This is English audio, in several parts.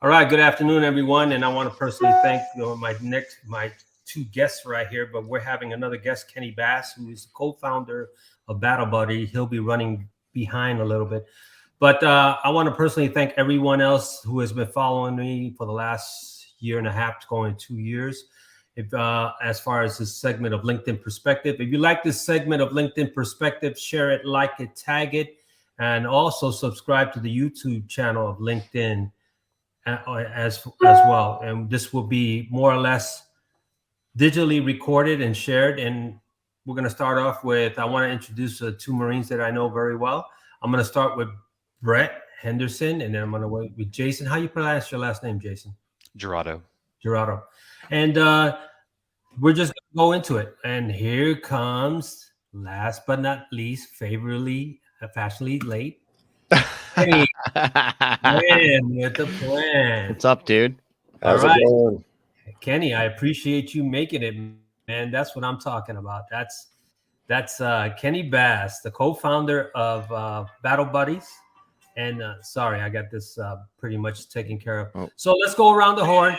All right, good afternoon, everyone. And I want to personally thank my two guests right here. But we're having another guest, Kenny Bass, who is the co-founder of Battle Buddy. He'll be running behind a little bit. But I want to personally thank everyone else who has been following me for the last year and a half, going 2 years. If as far as this segment of LinkedIn Perspective, if you like this segment of LinkedIn Perspective, share it, like it, tag it, and also subscribe to the YouTube channel of LinkedIn as well. And this will be more or less digitally recorded and shared. And we're going to start off with, I want to introduce two Marines that I know very well. I'm going to start with Brett Henderson, and then I'm going to wait with Jason. How you pronounce your last name, Jason? Gerardo. And we're just going to go into it. And here comes, last but not least, fashionably late, Kenny. Man, with the plan. What's up, dude? All right, Kenny, I appreciate you making it, man. That's what I'm talking about. That's Kenny Bass, the co-founder of Battle Buddies. And sorry, I got this pretty much taken care of. Oh. So let's go around the horn,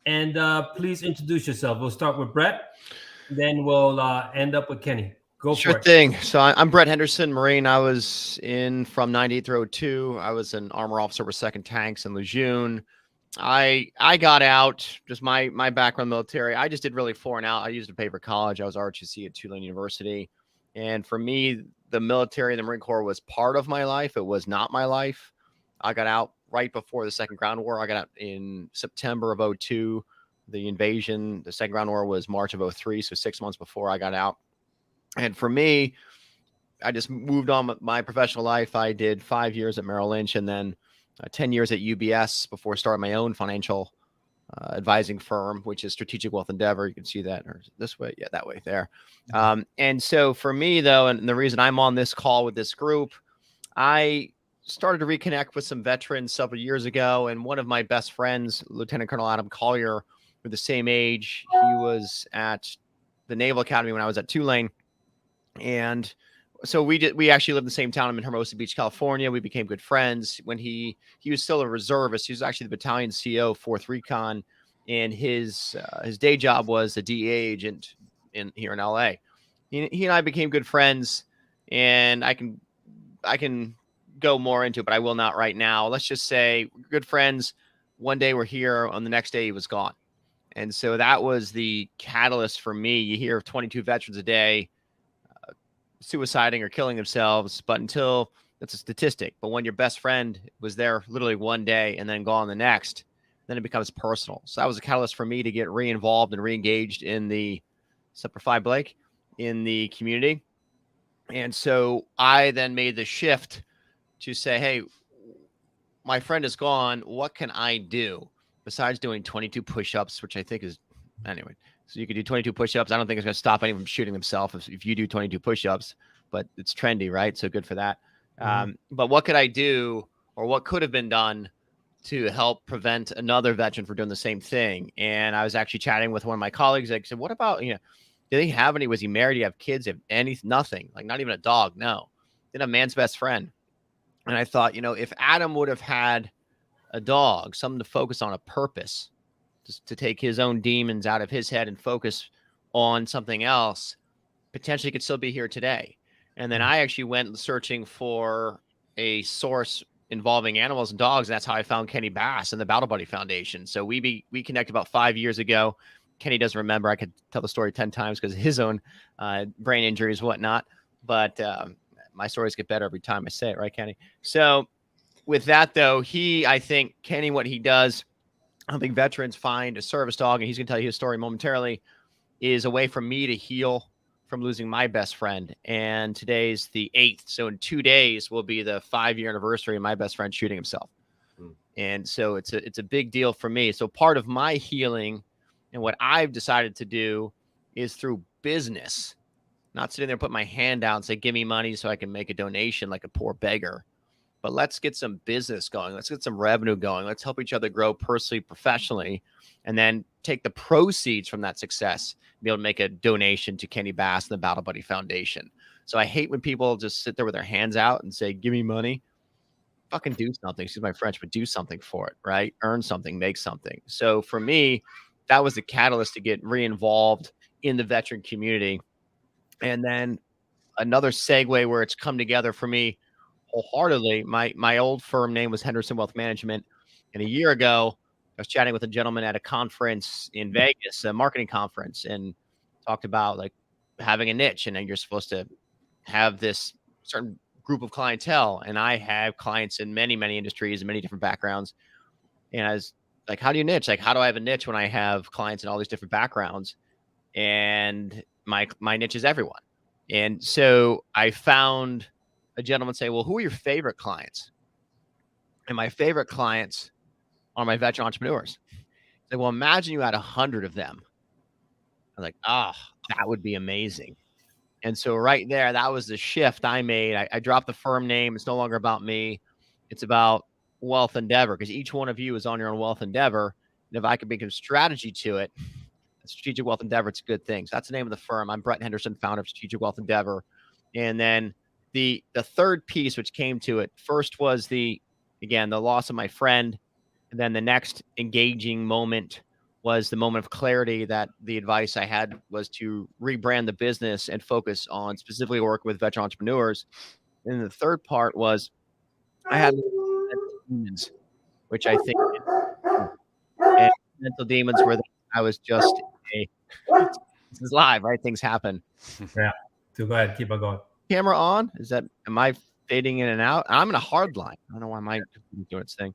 and please introduce yourself. We'll start with Brett, then we'll end up with Kenny. Go for it. Sure thing. So I'm Brett Henderson, Marine. I was in from 98 through 02. I was an armor officer with 2nd Tanks in Lejeune. I got out, just my background military. I just did really 4 and out. I used to pay for college. I was ROTC at Tulane University. And for me, the military and the Marine Corps was part of my life. It was not my life. I got out right before the Second Ground War. I got out in September of 02. The invasion, the Second Ground War was March of 03. So 6 months before I got out. And for me, I just moved on with my professional life. I did 5 years at Merrill Lynch and then 10 years at UBS before starting my own financial advising firm, which is Strategic Wealth Endeavor. You can see that, or this way. Yeah, that way there. And so for me, though, and the reason I'm on this call with this group, I started to reconnect with some veterans several years ago. And one of my best friends, Lieutenant Colonel Adam Collier, we're the same age. He was at the Naval Academy when I was at Tulane. And so we actually lived in the same town. I'm in Hermosa Beach, California. We became good friends when he was still a reservist. He was actually the battalion CO, 4th Recon, and his day job was a DEA agent here in LA. He and I became good friends, and I can go more into it, but I will not right now. Let's just say good friends. One day we're here, on the next day he was gone. And so that was the catalyst for me. You hear of 22 veterans a day suiciding or killing themselves, but until that's a statistic. But when your best friend was there literally one day and then gone the next, then it becomes personal. So that was a catalyst for me to get re-involved and re-engaged in the Semper Fi Blake in the community. And so I then made the shift to say, hey, my friend is gone. What can I do besides doing 22 push-ups, which I think is, anyway. So you could do 22 push-ups. I don't think it's going to stop anyone from shooting themselves if you do 22 push-ups, but it's trendy, right? So good for that. But what could I do, or what could have been done to help prevent another veteran from doing the same thing? And I was actually chatting with one of my colleagues. I said, what about, do they have any? Was he married? Do you have kids? Have anything? Nothing. Like not even a dog. No. Didn't have man's best friend. And I thought, if Adam would have had a dog, something to focus on, a purpose, to take his own demons out of his head and focus on something else, potentially could still be here today. And then I actually went searching for a source involving animals and dogs. And that's how I found Kenny Bass and the Battle Buddy Foundation. So we connected about 5 years ago. Kenny doesn't remember. I could tell the story 10 times because of his own brain injuries, whatnot. But my stories get better every time I say it, right, Kenny? So with that, though, I think Kenny, what he does, I don't think veterans find a service dog, and he's going to tell you his story momentarily, is a way for me to heal from losing my best friend. And today's the 8th. So in 2 days will be the 5-year anniversary of my best friend shooting himself. And so it's a big deal for me. So part of my healing and what I've decided to do is through business, not sitting there, put my hand out and say, give me money so I can make a donation like a poor beggar. But let's get some business going. Let's get some revenue going. Let's help each other grow personally, professionally, and then take the proceeds from that success and be able to make a donation to Kenny Bass and the Battle Buddy Foundation. So I hate when people just sit there with their hands out and say, give me money. fucking do something. Excuse my French, but do something for it, right? Earn something, make something. So for me, that was the catalyst to get re-involved in the veteran community. And then another segue where it's come together for me wholeheartedly. My old firm name was Henderson Wealth Management, and a year ago, I was chatting with a gentleman at a conference in Vegas, a marketing conference, and talked about like having a niche, and then you're supposed to have this certain group of clientele. And I have clients in many, many industries and many different backgrounds. And I was like, how do you niche? Like, how do I have a niche when I have clients in all these different backgrounds? And my niche is everyone. And so I found a gentleman say, well, who are your favorite clients? And my favorite clients are my veteran entrepreneurs. Like, well, imagine you had 100 of them. I was like, that would be amazing. And so right there, that was the shift I made. I dropped the firm name. It's no longer about me. It's about Wealth Endeavor, because each one of you is on your own wealth endeavor. And if I could bring a strategy to it, Strategic Wealth Endeavor, it's a good thing. So that's the name of the firm. I'm Brett Henderson, founder of Strategic Wealth Endeavor. And then the third piece which came to it, first was the loss of my friend. And then the next engaging moment was the moment of clarity that the advice I had was to rebrand the business and focus on specifically working with veteran entrepreneurs. And the third part was I had demons, which I think and mental demons were I was just this is live, right? Things happen. Yeah. So go ahead, keep on going. Camera on? Am I fading in and out? I'm in a hard line. I don't know why my doing its thing.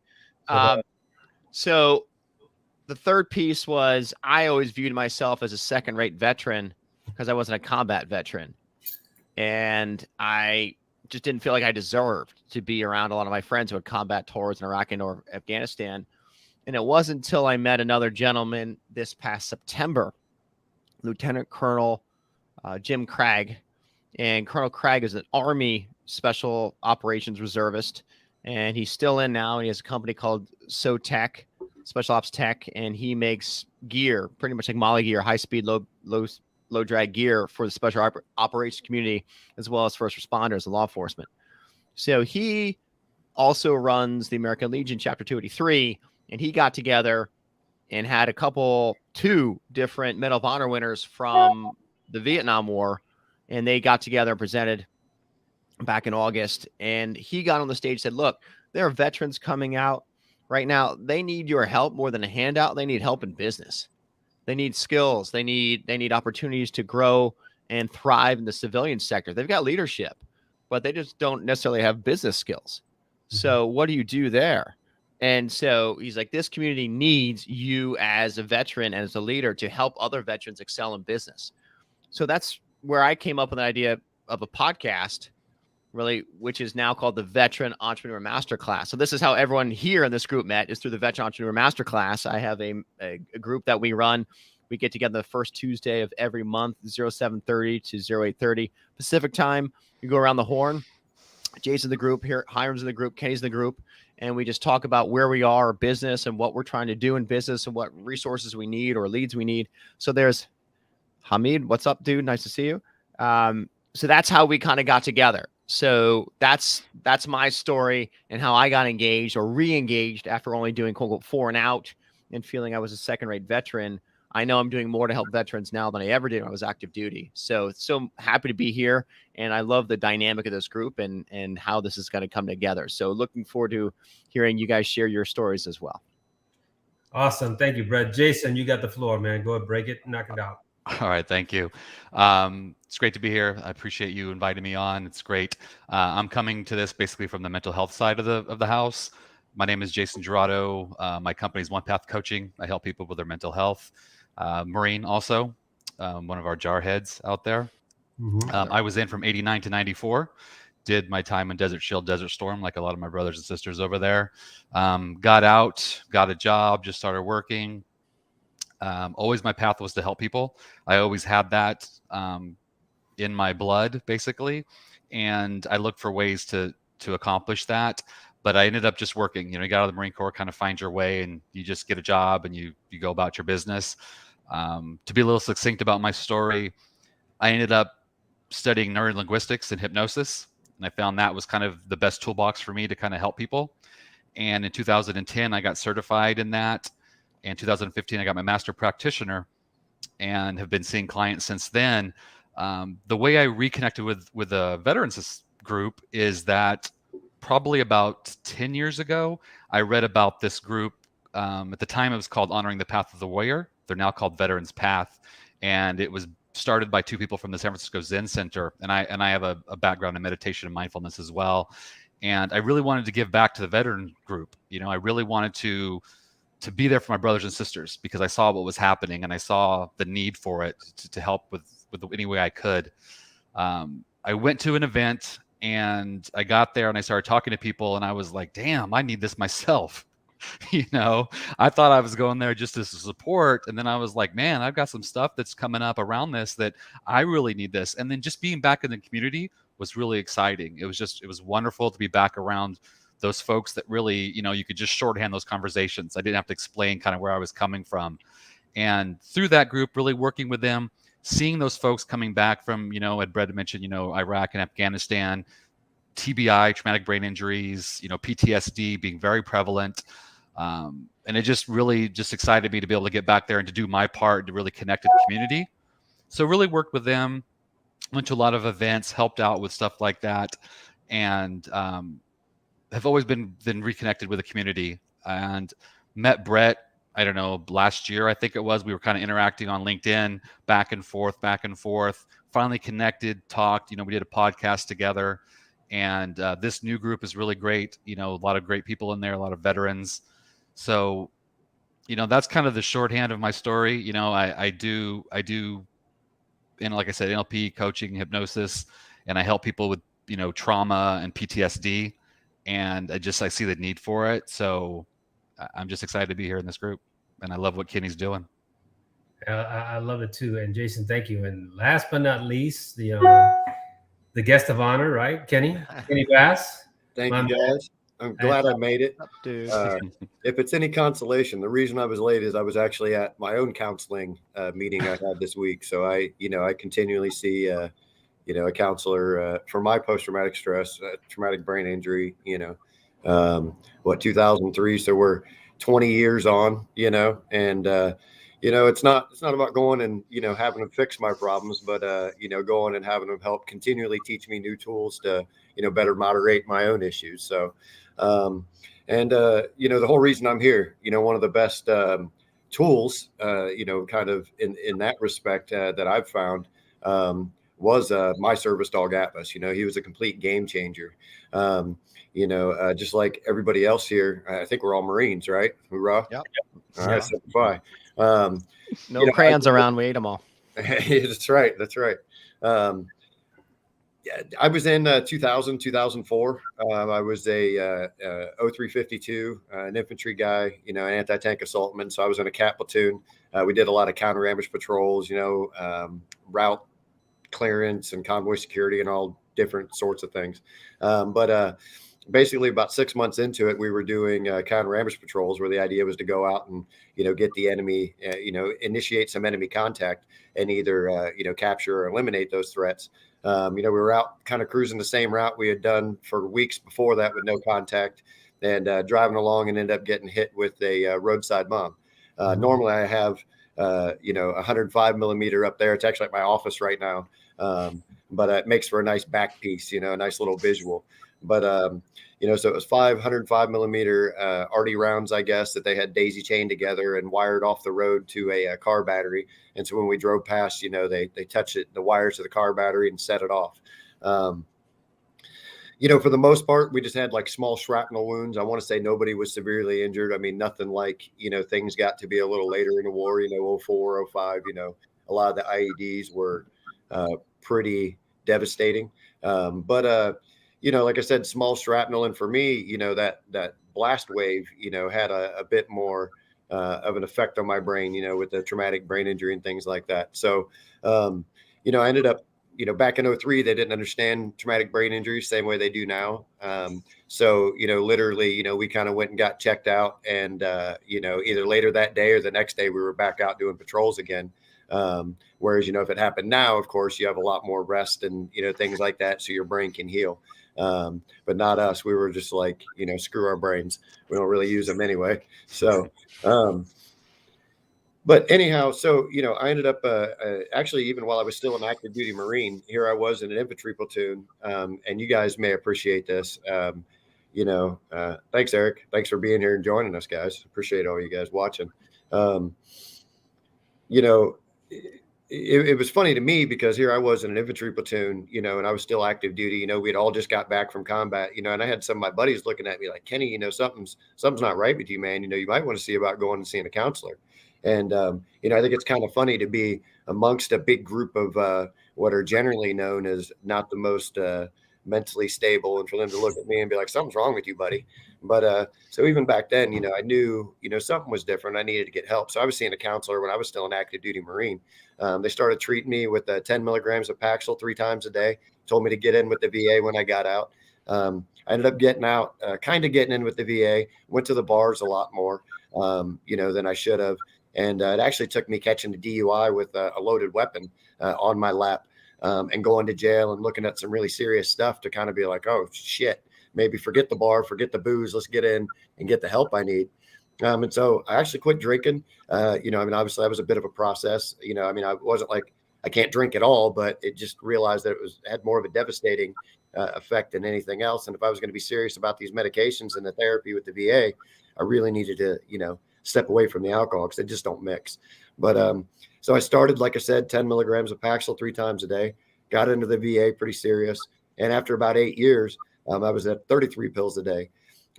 So the third piece was I always viewed myself as a second-rate veteran because I wasn't a combat veteran. And I just didn't feel like I deserved to be around a lot of my friends who had combat tours in Iraq and or Afghanistan. And it wasn't until I met another gentleman this past September, Lieutenant Colonel Jim Craig. And Colonel Craig is an Army Special Operations Reservist, and he's still in now. He has a company called SoTech, Special Ops Tech, and he makes gear, pretty much like Molly gear, high-speed, low drag gear for the special operations community, as well as first responders and law enforcement. So he also runs the American Legion Chapter 283, and he got together and had two different Medal of Honor winners from the Vietnam War, and they got together and presented back in August. And he got on the stage and said, look, there are veterans coming out right now. They need your help more than a handout. They need help in business. They need skills. They need opportunities to grow and thrive in the civilian sector. They've got leadership, but they just don't necessarily have business skills. So what do you do there? And so he's like, this community needs you as a veteran and as a leader to help other veterans excel in business. So that's where I came up with an idea of a podcast, really, which is now called the Veteran Entrepreneur Masterclass. So this is how everyone here in this group met, is through the Veteran Entrepreneur Masterclass. I have a group that we run. We get together the first Tuesday of every month, 07:30 to 08:30 Pacific time. We go around the horn. Jason's in the group here, Hiram's in the group, Kenny's in the group, and we just talk about where we are, business, and what we're trying to do in business and what resources we need or leads we need. So there's Hamid. What's up, dude? Nice to see you. So that's how we kind of got together. So that's my story and how I got engaged or re-engaged after only doing quote unquote 4 and out and feeling I was a second-rate veteran. I know I'm doing more to help veterans now than I ever did when I was active duty. So happy to be here. And I love the dynamic of this group and how this is going to come together. So looking forward to hearing you guys share your stories as well. Awesome. Thank you, Brett. Jason, you got the floor, man. Go ahead, break it, knock it out. All right. Thank you. It's great to be here. I appreciate you inviting me on. It's great. I'm coming to this basically from the mental health side of the house. My name is Jason Gerardo. My company is One Path Coaching. I help people with their mental health. Marine also, one of our jarheads out there. I was in from 89 to 94. Did my time in Desert Shield, Desert Storm, like a lot of my brothers and sisters over there. Got out, got a job, just started working. Always my path was to help people. I always had that in my blood, basically. And I looked for ways to accomplish that. But I ended up just working. You know, you got out of the Marine Corps, kind of find your way, and you just get a job and you go about your business. To be a little succinct about my story, I ended up studying neurolinguistics and hypnosis. And I found that was kind of the best toolbox for me to kind of help people. And in 2010, I got certified in that. In 2015, I got my master practitioner and have been seeing clients since then. The way I reconnected with the veterans group is that probably about 10 years ago, I read about this group. At the time, it was called Honoring the Path of the Warrior. They're now called Veterans Path. And it was started by two people from the San Francisco Zen Center. And I have a background in meditation and mindfulness as well. And I really wanted to give back to the veteran group. I really wanted to be there for my brothers and sisters because I saw what was happening and I saw the need for it to help with any way I could. I went to an event and I got there and I started talking to people and I was like, damn, I need this myself. I thought I was going there just as a support. And then I was like, man, I've got some stuff that's coming up around this that I really need this. And then just being back in the community was really exciting. It was wonderful to be back around those folks that really, you could just shorthand those conversations. I didn't have to explain kind of where I was coming from. And through that group, really working with them, seeing those folks coming back from, as Brett mentioned, Iraq and Afghanistan, TBI, traumatic brain injuries, PTSD being very prevalent. And it just really just excited me to be able to get back there and to do my part to really connect to the community. So really worked with them, went to a lot of events, helped out with stuff like that. And, have always been reconnected with the community and met Brett, I don't know, last year, I think it was. We were kind of interacting on LinkedIn, back and forth, finally connected, talked, we did a podcast together. And this new group is really great. A lot of great people in there, a lot of veterans. So, that's kind of the shorthand of my story. I do, and like I said, NLP, coaching, hypnosis, and I help people with, trauma and PTSD. And I see the need for it. So I'm just excited to be here in this group. And I love what Kenny's doing. I love it too. And Jason, thank you. And last but not least, the guest of honor, right? Kenny Bass. Thank you, guys. I'm glad I made it. Dude. If it's any consolation, the reason I was late is I was actually at my own counseling meeting I had this week. So I continually see a counselor for my post-traumatic stress, traumatic brain injury, 2003. So we're 20 years on, and, it's not about going and, having them fix my problems, but, going and having them help continually teach me new tools to, better moderate my own issues. So, the whole reason I'm here, one of the best tools, kind of in that respect that I've found, was my service dog Atlas. He was a complete game changer. Just like everybody else here, I think we're all Marines, right? Hoorah. Yep. All right, so bye. No crayons around. We ate them all. That's right. I was in 2004. I was a 0352, an infantry guy, an anti-tank assaultman. So I was in a cat platoon. We did a lot of counter ambush patrols, route clearance and convoy security and all different sorts of things. But basically about 6 months into it, we were doing counter ambush patrols where the idea was to go out and, get the enemy, initiate some enemy contact and either, capture or eliminate those threats. We were out kind of cruising the same route we had done for weeks before that with no contact and driving along and ended up getting hit with a roadside bomb. Normally I have, 105 millimeter up there. It's actually at my office right now. But it makes for a nice back piece, a nice little visual. But, so it was 105 millimeter arty rounds, I guess, that they had daisy chained together and wired off the road to a car battery. And so when we drove past, they touched the wires to the car battery and set it off. For the most part, we just had like small shrapnel wounds. I want to say nobody was severely injured. I mean, nothing like, things got to be a little later in the war, 04, 05, a lot of the IEDs were pretty devastating. But like I said, small shrapnel. And for me, that blast wave, had a bit more of an effect on my brain, with the traumatic brain injury and things like that. So, I ended up, back in 03, they didn't understand traumatic brain injury same way they do now. So, literally, we kind of went and got checked out and, either later that day or the next day, we were back out doing patrols again. Whereas, if it happened now, of course, you have a lot more rest and, things like that. So your brain can heal. but not us. We were just like, screw our brains. We don't really use them anyway. So, but anyhow, so, I ended up actually, even while I was still an active duty Marine, here I was in an infantry platoon. And you guys may appreciate this. Thanks, Eric. Thanks for being here and joining us, guys. Appreciate all you guys watching. It was funny to me because here I was in an infantry platoon, and I was still active duty. We'd all just got back from combat, and I had some of my buddies looking at me like, Kenny, something's not right with you, man. You might want to see about going and seeing a counselor. And, I think it's kind of funny to be amongst a big group of what are generally known as not the most mentally stable, and for them to look at me and be like, something's wrong with you, buddy. But so even back then, I knew, something was different. I needed to get help. So I was seeing a counselor when I was still an active duty Marine. They started treating me with 10 milligrams of Paxil 3 times a day, told me to get in with the VA when I got out. I ended up getting out, kind of getting in with the VA, went to the bars a lot more, than I should have. And it actually took me catching the DUI with a loaded weapon on my lap and going to jail and looking at some really serious stuff to kind of be like, oh, shit, maybe forget the bar, forget the booze. Let's get in and get the help I need. And so I actually quit drinking. Obviously that was a bit of a process. I wasn't like I can't drink at all, but it just realized that it had more of a devastating effect than anything else. And if I was going to be serious about these medications and the therapy with the VA, I really needed to, step away from the alcohol because they just don't mix. But so I started, like I said, 10 milligrams of Paxil 3 times a day, got into the VA pretty serious. And after about 8 years, I was at 33 pills a day.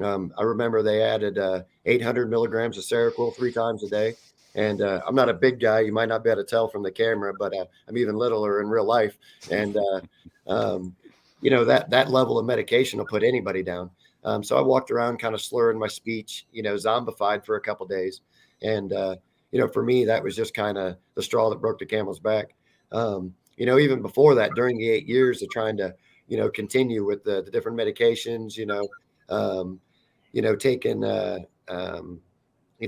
I remember they added 800 milligrams of Seroquel 3 times a day. And I'm not a big guy. You might not be able to tell from the camera, but I'm even littler in real life. And, that level of medication will put anybody down. So I walked around kind of slurring my speech, zombified for a couple of days. And, for me, that was just kind of the straw that broke the camel's back. Even before that, during the 8 years of trying to, continue with the different medications, taking,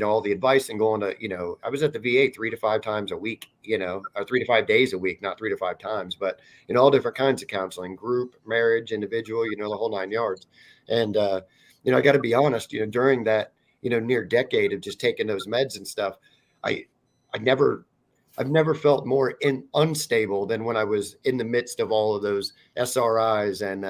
all the advice and going to, I was at the VA 3 to 5 times a week, or 3 to 5 days a week, not 3 to 5 times, but all different kinds of counseling, group, marriage, individual, the whole 9 yards. And, I got to be honest, during that, near decade of just taking those meds and stuff, I've never felt more unstable than when I was in the midst of all of those SRIs and,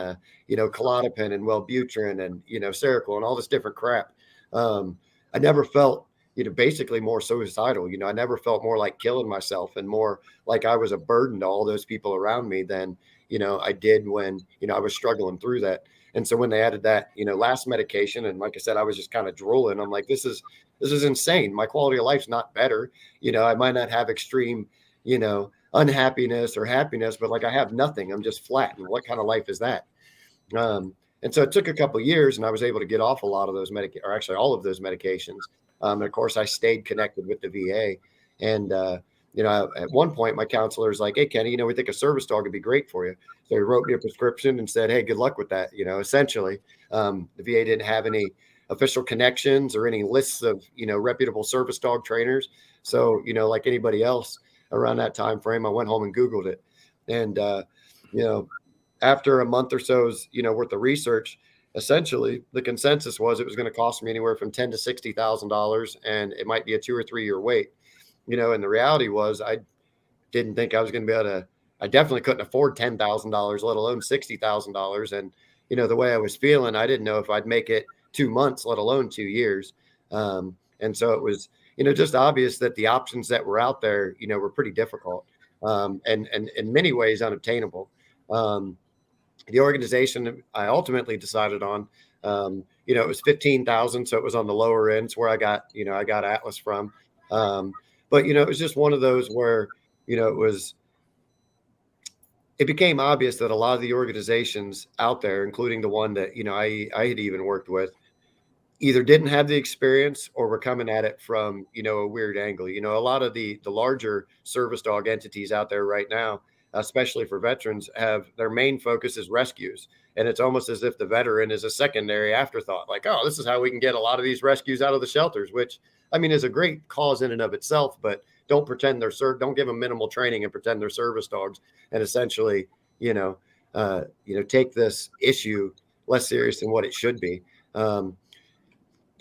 Klonopin and Wellbutrin and, Seroquel and all this different crap. I never felt, basically more suicidal. I never felt more like killing myself and more like I was a burden to all those people around me than, I did when, I was struggling through that. And so when they added that, last medication, and like I said, I was just kind of drooling. I'm like, this is insane. My quality of life's not better. I might not have extreme, unhappiness or happiness, but like I have nothing. I'm just flat. And what kind of life is that? And so it took a couple of years and I was able to get off a lot of those or actually all of those medications. And of course I stayed connected with the VA. And, at one point my counselor was like, hey, Kenny, we think a service dog would be great for you. So he wrote me a prescription and said, hey, good luck with that. Essentially, the VA didn't have any official connections or any lists of, reputable service dog trainers. So, like anybody else around that time frame, I went home and Googled it. And, after a month or so's, worth of research, essentially the consensus was it was going to cost me anywhere from $10,000 to $60,000 and it might be a 2 or 3 year wait, and the reality was I didn't think I was going to be able to, I definitely couldn't afford $10,000, let alone $60,000. And, the way I was feeling, I didn't know if I'd make it 2 months, let alone 2 years. And so it was, just obvious that the options that were out there, were pretty difficult and in many ways unobtainable. The organization I ultimately decided on, it was 15,000. So it was on the lower end. It's where I got Atlas from. But, it was just one of those where, it became obvious that a lot of the organizations out there, including the one that, I had even worked with, either didn't have the experience or were coming at it from, a weird angle. A lot of the larger service dog entities out there right now, especially for veterans, have their main focus is rescues. And it's almost as if the veteran is a secondary afterthought, like, oh, this is how we can get a lot of these rescues out of the shelters, which is a great cause in and of itself, but don't pretend don't give them minimal training and pretend they're service dogs and essentially, take this issue less serious than what it should be.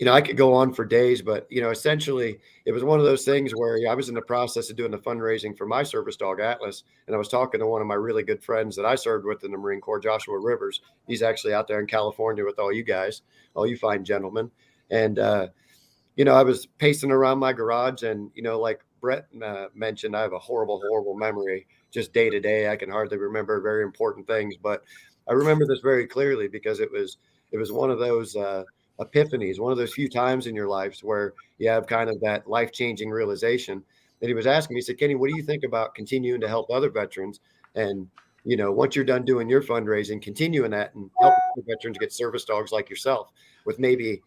I could go on for days, but, essentially it was one of those things where I was in the process of doing the fundraising for my service dog, Atlas. And I was talking to one of my really good friends that I served with in the Marine Corps, Joshua Rivers. He's actually out there in California with all you guys, all you fine gentlemen. And, I was pacing around my garage and, like Brett mentioned, I have a horrible, horrible memory, just day to day. I can hardly remember very important things, but I remember this very clearly because it was one of those, epiphanies, one of those few times in your lives where you have kind of that life-changing realization. And he was asking me, he said, Kenny, what do you think about continuing to help other veterans? And, once you're done doing your fundraising, continuing that and helping other veterans get service dogs like yourself with maybe,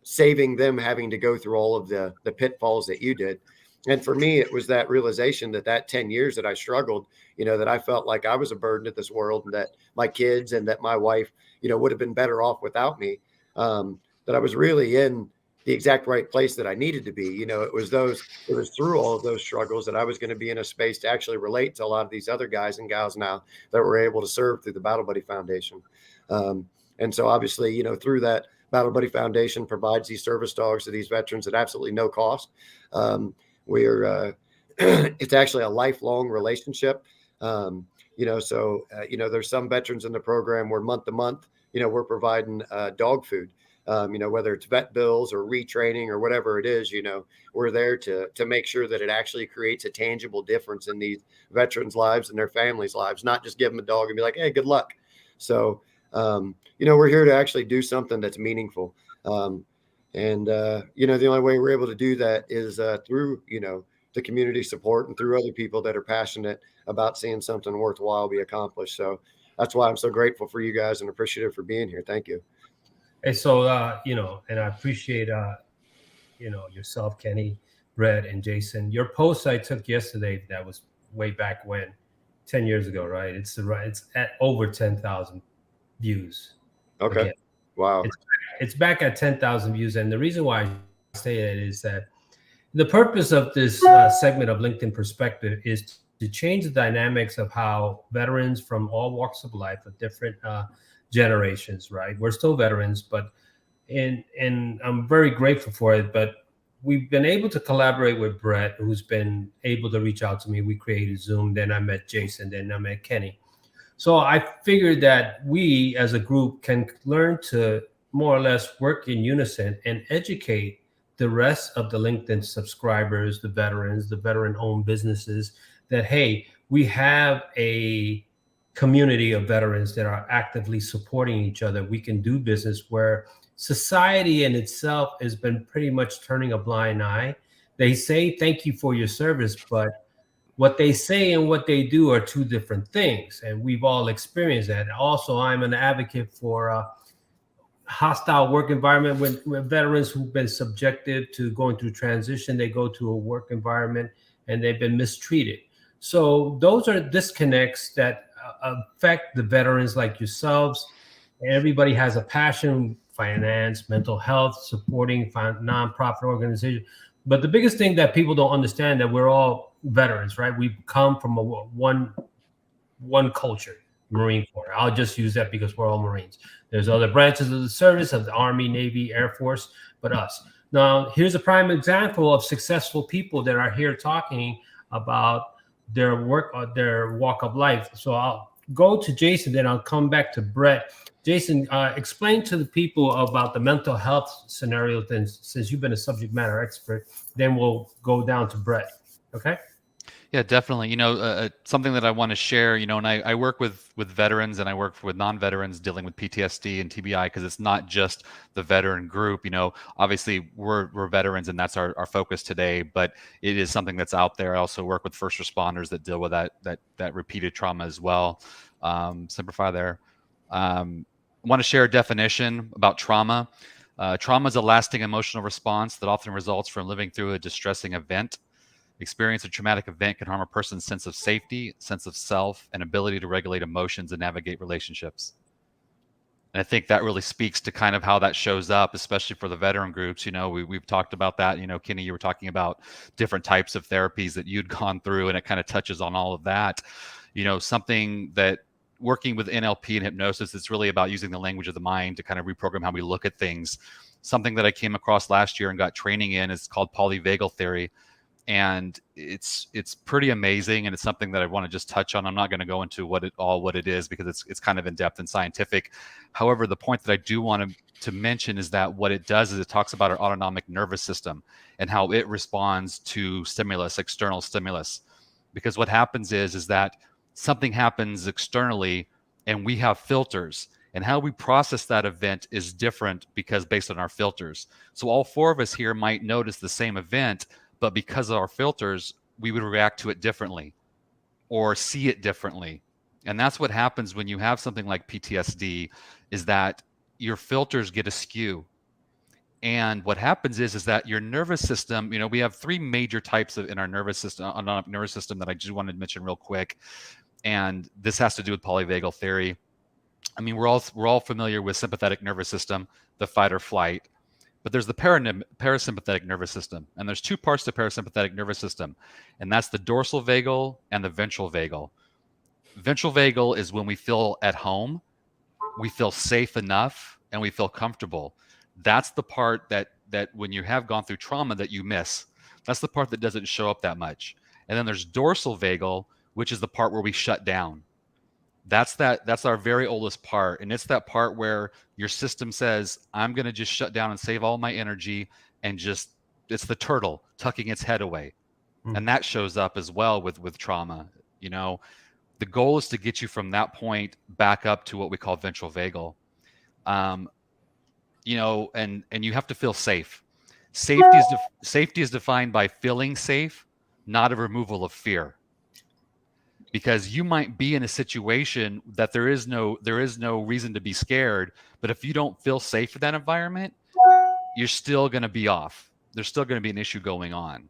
saving them having to go through all of the pitfalls that you did. And for me, it was that realization that 10 years that I struggled, that I felt like I was a burden to this world and that my kids and that my wife, would have been better off without me, that I was really in the exact right place that I needed to be. It was through all of those struggles that I was going to be in a space to actually relate to a lot of these other guys and gals now that were able to serve through the Battle Buddy Foundation. And so obviously, through that, Battle Buddy Foundation provides these service dogs to these veterans at absolutely no cost. It's actually a lifelong relationship. There's some veterans in the program where month to month, we're providing dog food, whether it's vet bills or retraining or whatever it is, we're there to make sure that it actually creates a tangible difference in these veterans' lives and their families' lives, not just give them a dog and be like, hey, good luck. So, we're here to actually do something that's meaningful. The only way we're able to do that is through, the community support and through other people that are passionate about seeing something worthwhile be accomplished. So that's why I'm so grateful for you guys and appreciative for being here. Thank you. Hey, so, and I appreciate, yourself, Kenny, Brett, and Jason. Your post I took yesterday, that was way back when, 10 years ago, right? It's at over 10,000 views. Okay. Again. Wow. It's back at 10,000 views. And the reason why I say that is that the purpose of this segment of LinkedIn Perspective is to change the dynamics of how veterans from all walks of life of different generations, right? We're still veterans, but and I'm very grateful for it. But we've been able to collaborate with Brett, who's been able to reach out to me. We created Zoom. Then I met Jason. Then I met Kenny. So I figured that we as a group can learn to more or less work in unison and educate the rest of the LinkedIn subscribers, the veterans, the veteran-owned businesses, that, hey, we have a community of veterans that are actively supporting each other. We can do business where society in itself has been pretty much turning a blind eye. They say, thank you for your service, but what they say and what they do are two different things. And we've all experienced that. Also, I'm an advocate for a hostile work environment with veterans who've been subjected to going through transition. They go to a work environment and they've been mistreated. So those are disconnects that affect the veterans like yourselves. Everybody has a passion, finance, mental health, supporting nonprofit organizations. But the biggest thing that people don't understand, that we're all veterans, right? We come from one culture, Marine Corps. I'll just use that because we're all Marines. There's other branches of the service, of the Army, Navy, Air Force, but us. Now, here's a prime example of successful people that are here talking about their work or their walk of life. So I'll go to Jason, then I'll come back to Brett. Jason, explain to the people about the mental health scenario, then, since you've been a subject matter expert. Then we'll go down to Brett. Okay. Yeah, definitely. Something that I want to share, and I work with veterans and I work with non-veterans dealing with PTSD and TBI, because it's not just the veteran group. Obviously we're veterans and that's our focus today, but it is something that's out there. I also work with first responders that deal with that repeated trauma as well. Simplify there. I want to share a definition about trauma. Trauma is a lasting emotional response that often results from living through a distressing event. Experience a traumatic event can harm a person's sense of safety, sense of self, and ability to regulate emotions and navigate relationships. And I think that really speaks to kind of how that shows up, especially for the veteran groups. We've talked about that. Kenny, you were talking about different types of therapies that you'd gone through, and it kind of touches on all of that. Something that working with NLP and hypnosis, it's really about using the language of the mind to kind of reprogram how we look at things. Something that I came across last year and got training in is called polyvagal theory. And it's pretty amazing, and it's something that I want to just touch on. I'm not going to go into what it is because it's kind of in depth and scientific. However, the point that I do want to mention is that what it does is it talks about our autonomic nervous system and how it responds to stimulus, external stimulus. Because what happens is that something happens externally, and we have filters, and how we process that event is different because based on our filters. So all four of us here might notice the same event, but because of our filters, we would react to it differently or see it differently. And that's what happens when you have something like PTSD, is that your filters get askew. And what happens is that your nervous system, we have three major types in our nervous system, autonomic nervous system, that I just wanted to mention real quick. And this has to do with polyvagal theory. I mean, we're all familiar with sympathetic nervous system, the fight or flight. But there's the parasympathetic nervous system, and there's two parts to parasympathetic nervous system, and that's the dorsal vagal and the ventral vagal. Ventral vagal is when we feel at home, we feel safe enough, and we feel comfortable. That's the part that when you have gone through trauma that you miss. That's the part that doesn't show up that much. And then there's dorsal vagal, which is the part where we shut down. That's our very oldest part. And it's that part where your system says, I'm going to just shut down and save all my energy, and it's the turtle tucking its head away. And that shows up as well with trauma. The goal is to get you from that point back up to what we call ventral vagal. And you have to feel safe. Safety is defined by feeling safe, not a removal of fear. Because you might be in a situation that there is no reason to be scared, but if you don't feel safe in that environment, you're still going to be off. There's still going to be an issue going on.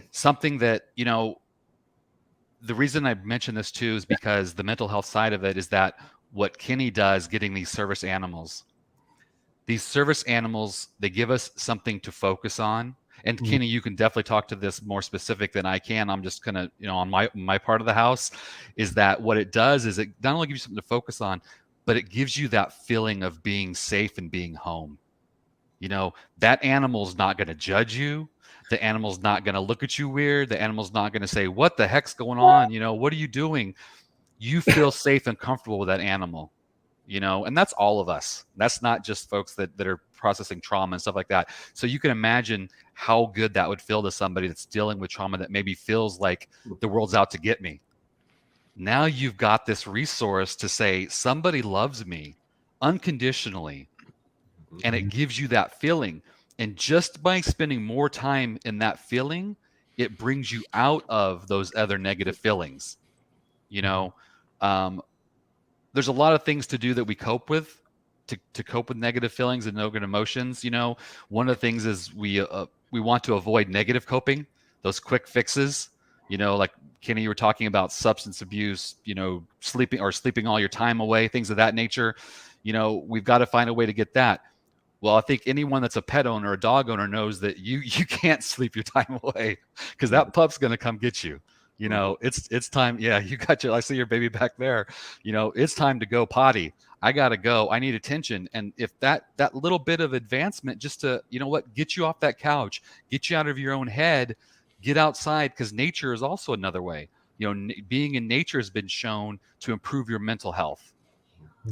Something that, the reason I mention this too is because the mental health side of it is that what Kenny does, getting these service animals, they give us something to focus on. And Kenny, you can definitely talk to this more specific than I can. I'm just gonna, on my part of the house, is that what it does is it not only gives you something to focus on, but it gives you that feeling of being safe and being home. That animal's not going to judge you. The animal's not going to look at you weird. The animal's not going to say, what the heck's going on? What are you doing? You feel safe and comfortable with that animal. And that's all of us. That's not just folks that are processing trauma and stuff like that. So you can imagine how good that would feel to somebody that's dealing with trauma that maybe feels like the world's out to get me. Now you've got this resource to say, somebody loves me unconditionally. And it gives you that feeling. And just by spending more time in that feeling, it brings you out of those other negative feelings. There's a lot of things to do that we cope with to cope with negative feelings and negative emotions. One of the things is we want to avoid negative coping, those quick fixes. Like Kenny, you were talking about substance abuse, sleeping all your time away, things of that nature. We've got to find a way to get that. Well, I think anyone that's a pet owner, a dog owner, knows that you can't sleep your time away because that pup's going to come get you. It's time. Yeah, I see your baby back there. It's time to go potty. I got to go. I need attention. And if that little bit of advancement just to, get you off that couch, get you out of your own head, get outside, because nature is also another way. Being in nature has been shown to improve your mental health.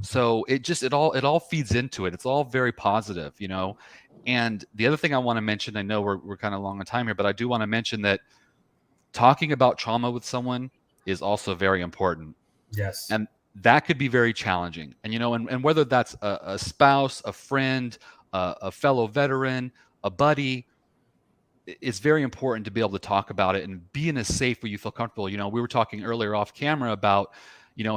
So it all feeds into it. It's all very positive, And the other thing I want to mention, I know we're kind of long on time here, but I do want to mention that talking about trauma with someone is also very important. Yes. And that could be very challenging. And, and whether that's a spouse, a friend, a fellow veteran, a buddy, it's very important to be able to talk about it and be in a safe where you feel comfortable. We were talking earlier off camera about,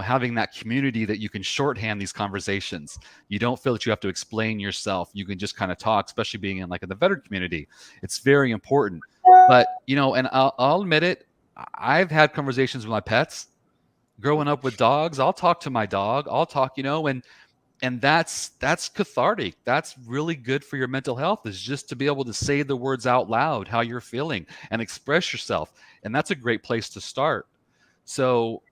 having that community that you can shorthand these conversations. You don't feel that you have to explain yourself. You can just kind of talk, especially being in the veteran community. It's very important. But, and I'll admit it, I've had conversations with my pets. Growing up with dogs, I'll talk to my dog. I'll talk, and And that's cathartic. That's really good for your mental health, is just to be able to say the words out loud, how you're feeling, and express yourself. And that's a great place to start. So,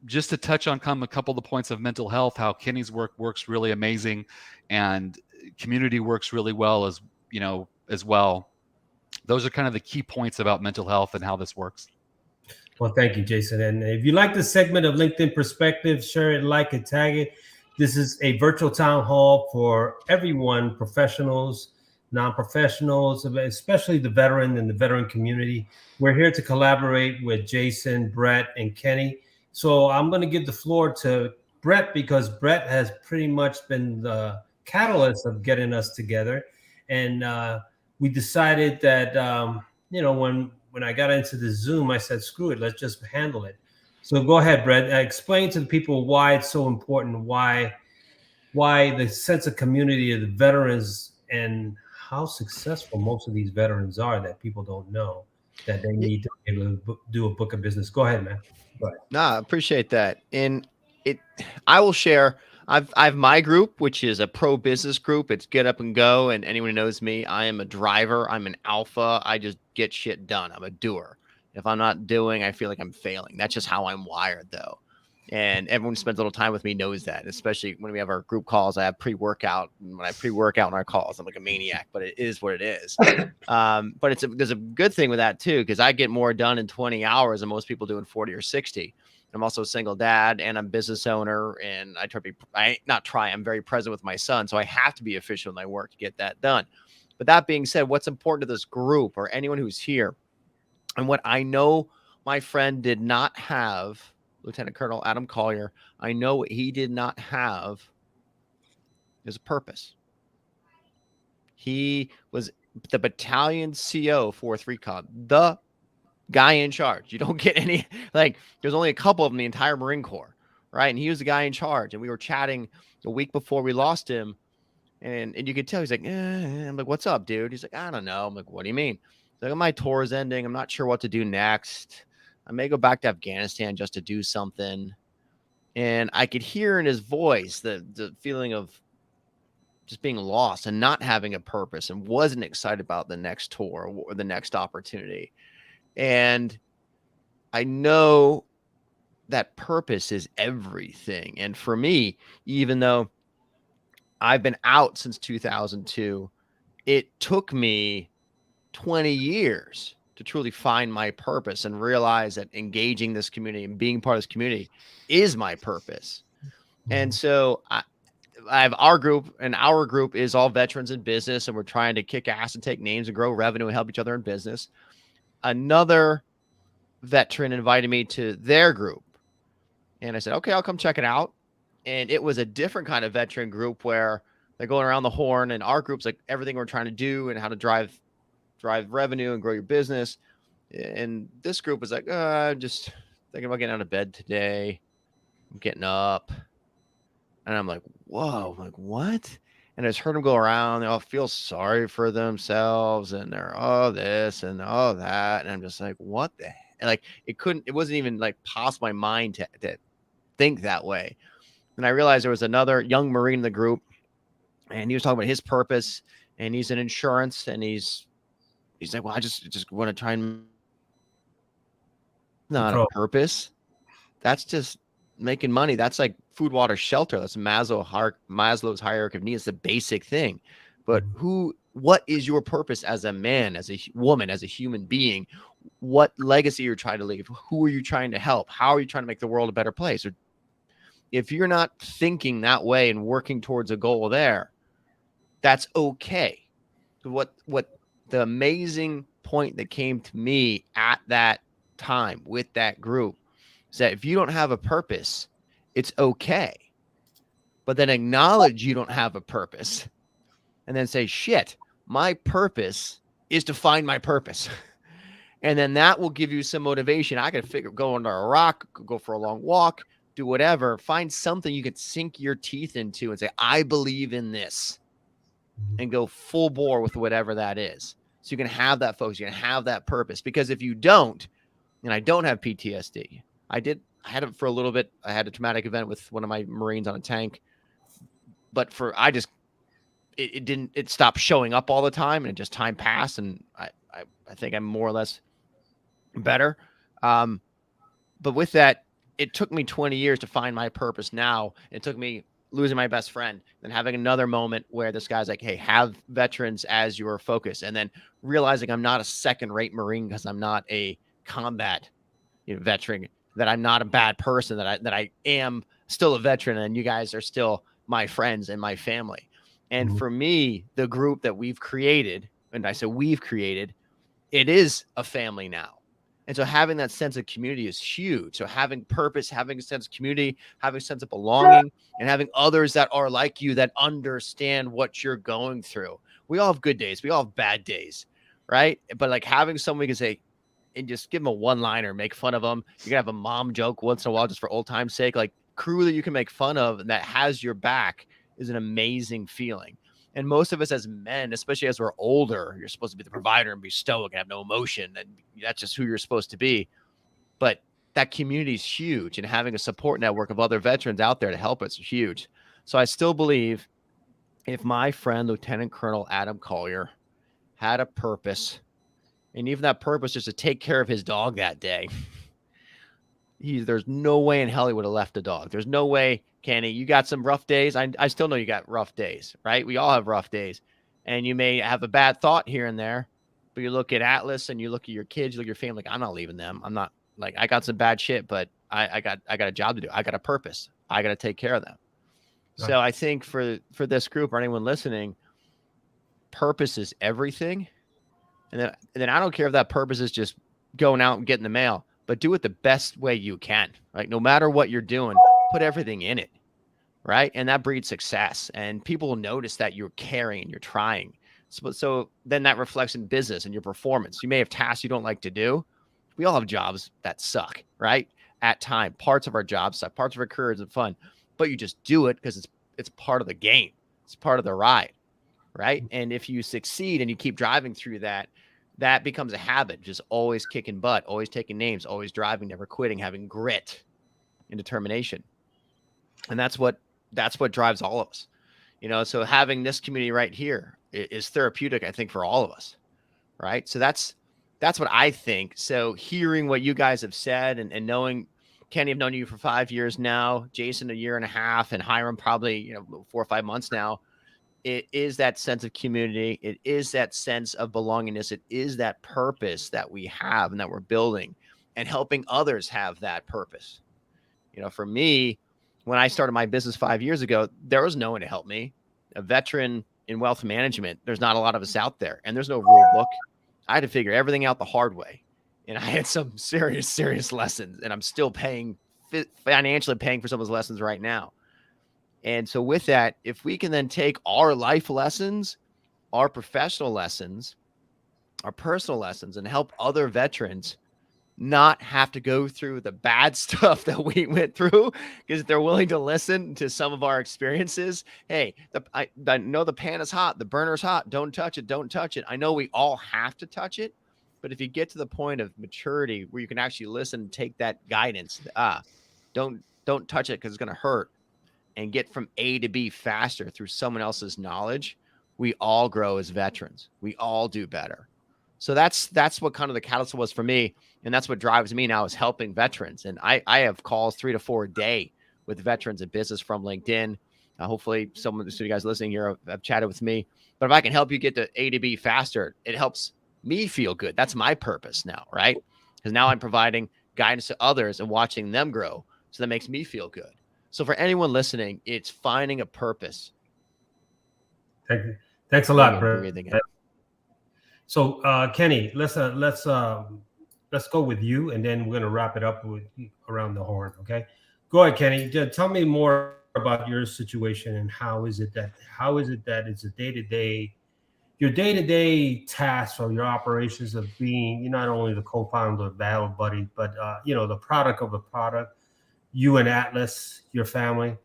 just to touch on a couple of the points of mental health, how Kenny's work works really amazing, and community works really well as well. Those are kind of the key points about mental health and how this works. Well, thank you, Jason. And if you like this segment of LinkedIn Perspective, share it, like it, tag it. This is a virtual town hall for everyone, professionals, non-professionals, especially the veteran and the veteran community. We're here to collaborate with Jason, Brett, and Kenny. So I'm going to give the floor to Brett, because Brett has pretty much been the catalyst of getting us together. And we decided that, when I got into the Zoom, I said, screw it, let's just handle it. So go ahead, Brett. Explain to the people why it's so important, why the sense of community of the veterans, and how successful most of these veterans are that people don't know that they need to be able to do a book of business. Go ahead, man. Go ahead. Nah, I appreciate that. And I will share. I've my group, which is a pro business group. It's get up and go. And anyone who knows me, I am a driver. I'm an alpha. I just get shit done. I'm a doer. If I'm not doing, I feel like I'm failing. That's just how I'm wired, though. And everyone who spends a little time with me knows that, especially when we have our group calls. I have pre-workout. And when I pre-workout in our calls, I'm like a maniac, but it is what it is. But there's a good thing with that, too, because I get more done in 20 hours than most people do in 40 or 60. I'm also a single dad, and I'm a business owner, and I'm very present with my son. So I have to be efficient with my work to get that done. But that being said, what's important to this group or anyone who's here, and what I know my friend did not have, Lieutenant Colonel Adam Collier, I know what he did not have is a purpose. He was the battalion CO, 4th Recon, the guy in charge. You don't get any, there's only a couple of them in the entire Marine Corps, right? And he was the guy in charge. And we were chatting a week before we lost him. And you could tell he's like, I'm like, what's up, dude? He's like, I don't know. I'm like, what do you mean? He's like, my tour is ending. I'm not sure what to do next. I may go back to Afghanistan just to do something. And I could hear in his voice the feeling of just being lost and not having a purpose, and wasn't excited about the next tour or the next opportunity. And I know that purpose is everything. And for me, even though I've been out since 2002, it took me 20 years to truly find my purpose and realize that engaging this community and being part of this community is my purpose. And so I have our group, and our group is all veterans in business, and we're trying to kick ass and take names and grow revenue and help each other in business. Another veteran invited me to their group, and I said, okay, I'll come check it out. And it was a different kind of veteran group where they're going around the horn, and our group's like everything we're trying to do and how to drive revenue and grow your business. And this group was like, I'm just thinking about getting out of bed today. I'm getting up. And I'm like, whoa, I'm like, what? And I just heard them go around. They all feel sorry for themselves, and they're this and that. And I'm just like, what the heck? And it wasn't even possible in my mind to think that way. And I realized there was another young Marine in the group, and he was talking about his purpose, and he's in insurance, and he's like, well, I just want to try and not a purpose. That's just making money. That's like food, water, shelter. That's Maslow's hierarchy of needs. The basic thing. But what is your purpose as a man, as a woman, as a human being? What legacy you're trying to leave? Who are you trying to help? How are you trying to make the world a better place? Or if you're not thinking that way and working towards a goal there, that's okay. What the amazing point that came to me at that time with that group is that if you don't have a purpose, it's okay. But then acknowledge you don't have a purpose, and then say, shit, my purpose is to find my purpose. And then that will give you some motivation. I could go under a rock, go for a long walk, do whatever, find something you can sink your teeth into and say, I believe in this, and go full bore with whatever that is. So you can have that focus, you can have that purpose. Because if you don't, and I don't have PTSD, I had it for a little bit. I had a traumatic event with one of my Marines on a tank but it stopped showing up all the time, and just time passed, and I think I'm more or less better. But with that, it took me 20 years to find my purpose now. It took me losing my best friend, then having another moment where this guy's like, hey, have veterans as your focus. And then realizing I'm not a second-rate Marine because I'm not a combat veteran, that I'm not a bad person, that I am still a veteran, and you guys are still my friends and my family. And for me, the group that we've created, and I said we've created, it is a family now. And so having that sense of community is huge. So having purpose, having a sense of community, having a sense of belonging, and having others that are like you, that understand what you're going through. We all have good days. We all have bad days, right? But like having someone you can say, and just give them a one-liner, make fun of them. You can have a mom joke once in a while just for old time's sake. Like crew that you can make fun of and that has your back is an amazing feeling. And most of us as men, especially as we're older, you're supposed to be the provider and be stoic and have no emotion. And that's just who you're supposed to be. But that community is huge. And having a support network of other veterans out there to help us is huge. So I still believe if my friend, Lieutenant Colonel Adam Collier, had a purpose, and even that purpose just to take care of his dog that day, there's no way in hell he would have left the dog. There's no way. Kenny, you got some rough days. I still know you got rough days, right? We all have rough days. And you may have a bad thought here and there, but you look at Atlas and you look at your kids, you look at your family, like, I'm not leaving them. I'm not, like, I got some bad shit, but I got a job to do. I got a purpose. I got to take care of them. Right. So I think for this group or anyone listening, purpose is everything. And then I don't care if that purpose is just going out and getting the mail, but do it the best way you can, right? No matter what you're doing, put everything in it, right? And that breeds success. And people will notice that you're caring and you're trying. So then that reflects in business and your performance. You may have tasks you don't like to do. We all have jobs that suck, right? At time, parts of our jobs suck, parts of our careers are fun, but you just do it because it's part of the game. It's part of the ride, right? And if you succeed and you keep driving through that, that becomes a habit, just always kicking butt, always taking names, always driving, never quitting, having grit and determination. And that's what drives all of us, so having this community right here is therapeutic, I think, for all of us. Right. So that's what I think. So hearing what you guys have said and knowing, Kenny, I've known you for 5 years now, Jason, 1.5 years, and Hiram probably, 4 or 5 months now. It is that sense of community. It is that sense of belongingness. It is that purpose that we have and that we're building and helping others have that purpose. For me, when I started my business 5 years ago, there was no one to help me. A veteran in wealth management, there's not a lot of us out there, and there's no rule book. I had to figure everything out the hard way. And I had some serious lessons, and I'm still financially paying for some of those lessons right now. And so with that, if we can then take our life lessons, our professional lessons, our personal lessons, and help other veterans not have to go through the bad stuff that we went through, because they're willing to listen to some of our experiences. Hey, I know the pan is hot, the burner's hot. Don't touch it. Don't touch it. I know we all have to touch it, but if you get to the point of maturity where you can actually listen and take that guidance, don't touch it because it's going to hurt, and get from A to B faster through someone else's knowledge, we all grow as veterans. We all do better. So that's what kind of the catalyst was for me. And that's what drives me now, is helping veterans. And I have calls 3 to 4 a day with veterans in business from LinkedIn. Hopefully some of you guys listening here have chatted with me. But if I can help you get to A to B faster, it helps me feel good. That's my purpose now, right? Because now I'm providing guidance to others and watching them grow. So that makes me feel good. So for anyone listening, it's finding a purpose. Thank you. Thanks a lot, bro. So, Kenny, let's go with you, and then we're gonna wrap it up with around the horn. Okay, go ahead, Kenny. Tell me more about your situation and how is it that it's a your day-to-day tasks or your operations of being, you're not only the co-founder of Battle Buddy, but the product of a product. You and Atlas, your family.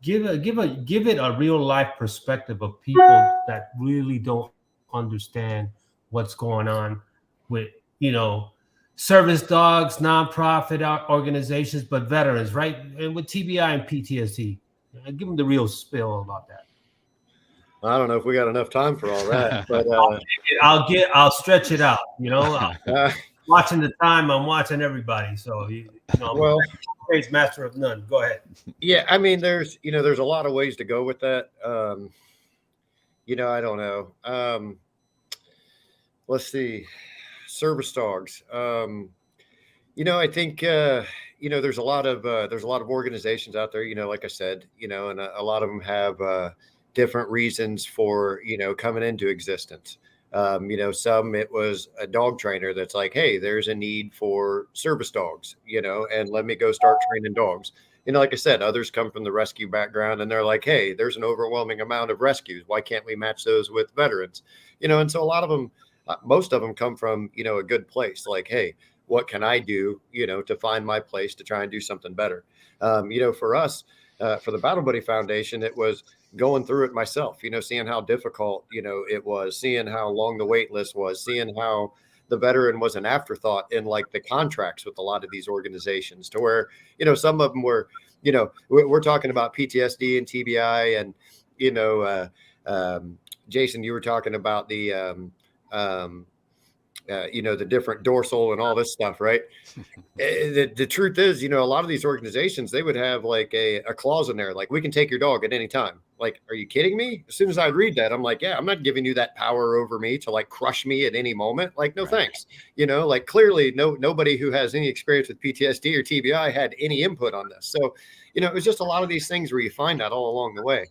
Give it a real life perspective of people that really don't understand what's going on with, service dogs, nonprofit organizations, but veterans, right? And with TBI and PTSD, give them the real spill about that. I don't know if we got enough time for all that, but I'll stretch it out. You know, uh, watching the time, I'm watching everybody. So you know, well, praise master of none. Go ahead. yeah, I mean, there's a lot of ways to go with that. I don't know. Let's see, service dogs. I think there's a lot of organizations out there. Like I said, and a lot of them have different reasons for coming into existence. Some it was a dog trainer that's like, hey, there's a need for service dogs, and let me go start training dogs. Like I said, others come from the rescue background and they're like, hey, there's an overwhelming amount of rescues. Why can't we match those with veterans? And so a lot of them, most of them come from, a good place. Like, hey, what can I do, to find my place to try and do something better? For us, for the Battle Buddy Foundation, it was going through it myself, seeing how difficult, it was, seeing how long the wait list was, seeing how the veteran was an afterthought in like the contracts with a lot of these organizations, to where, some of them were, we're talking about PTSD and TBI and, Jason, you were talking about the different dorsal and all this stuff, right? The truth is, a lot of these organizations, they would have like a clause in there, like, we can take your dog at any time. Like, are you kidding me? As soon as I read that, I'm like, yeah, I'm not giving you that power over me to like crush me at any moment. Like, no, thanks. Like clearly nobody who has any experience with PTSD or TBI had any input on this. So, it was just a lot of these things where you find that all along the way.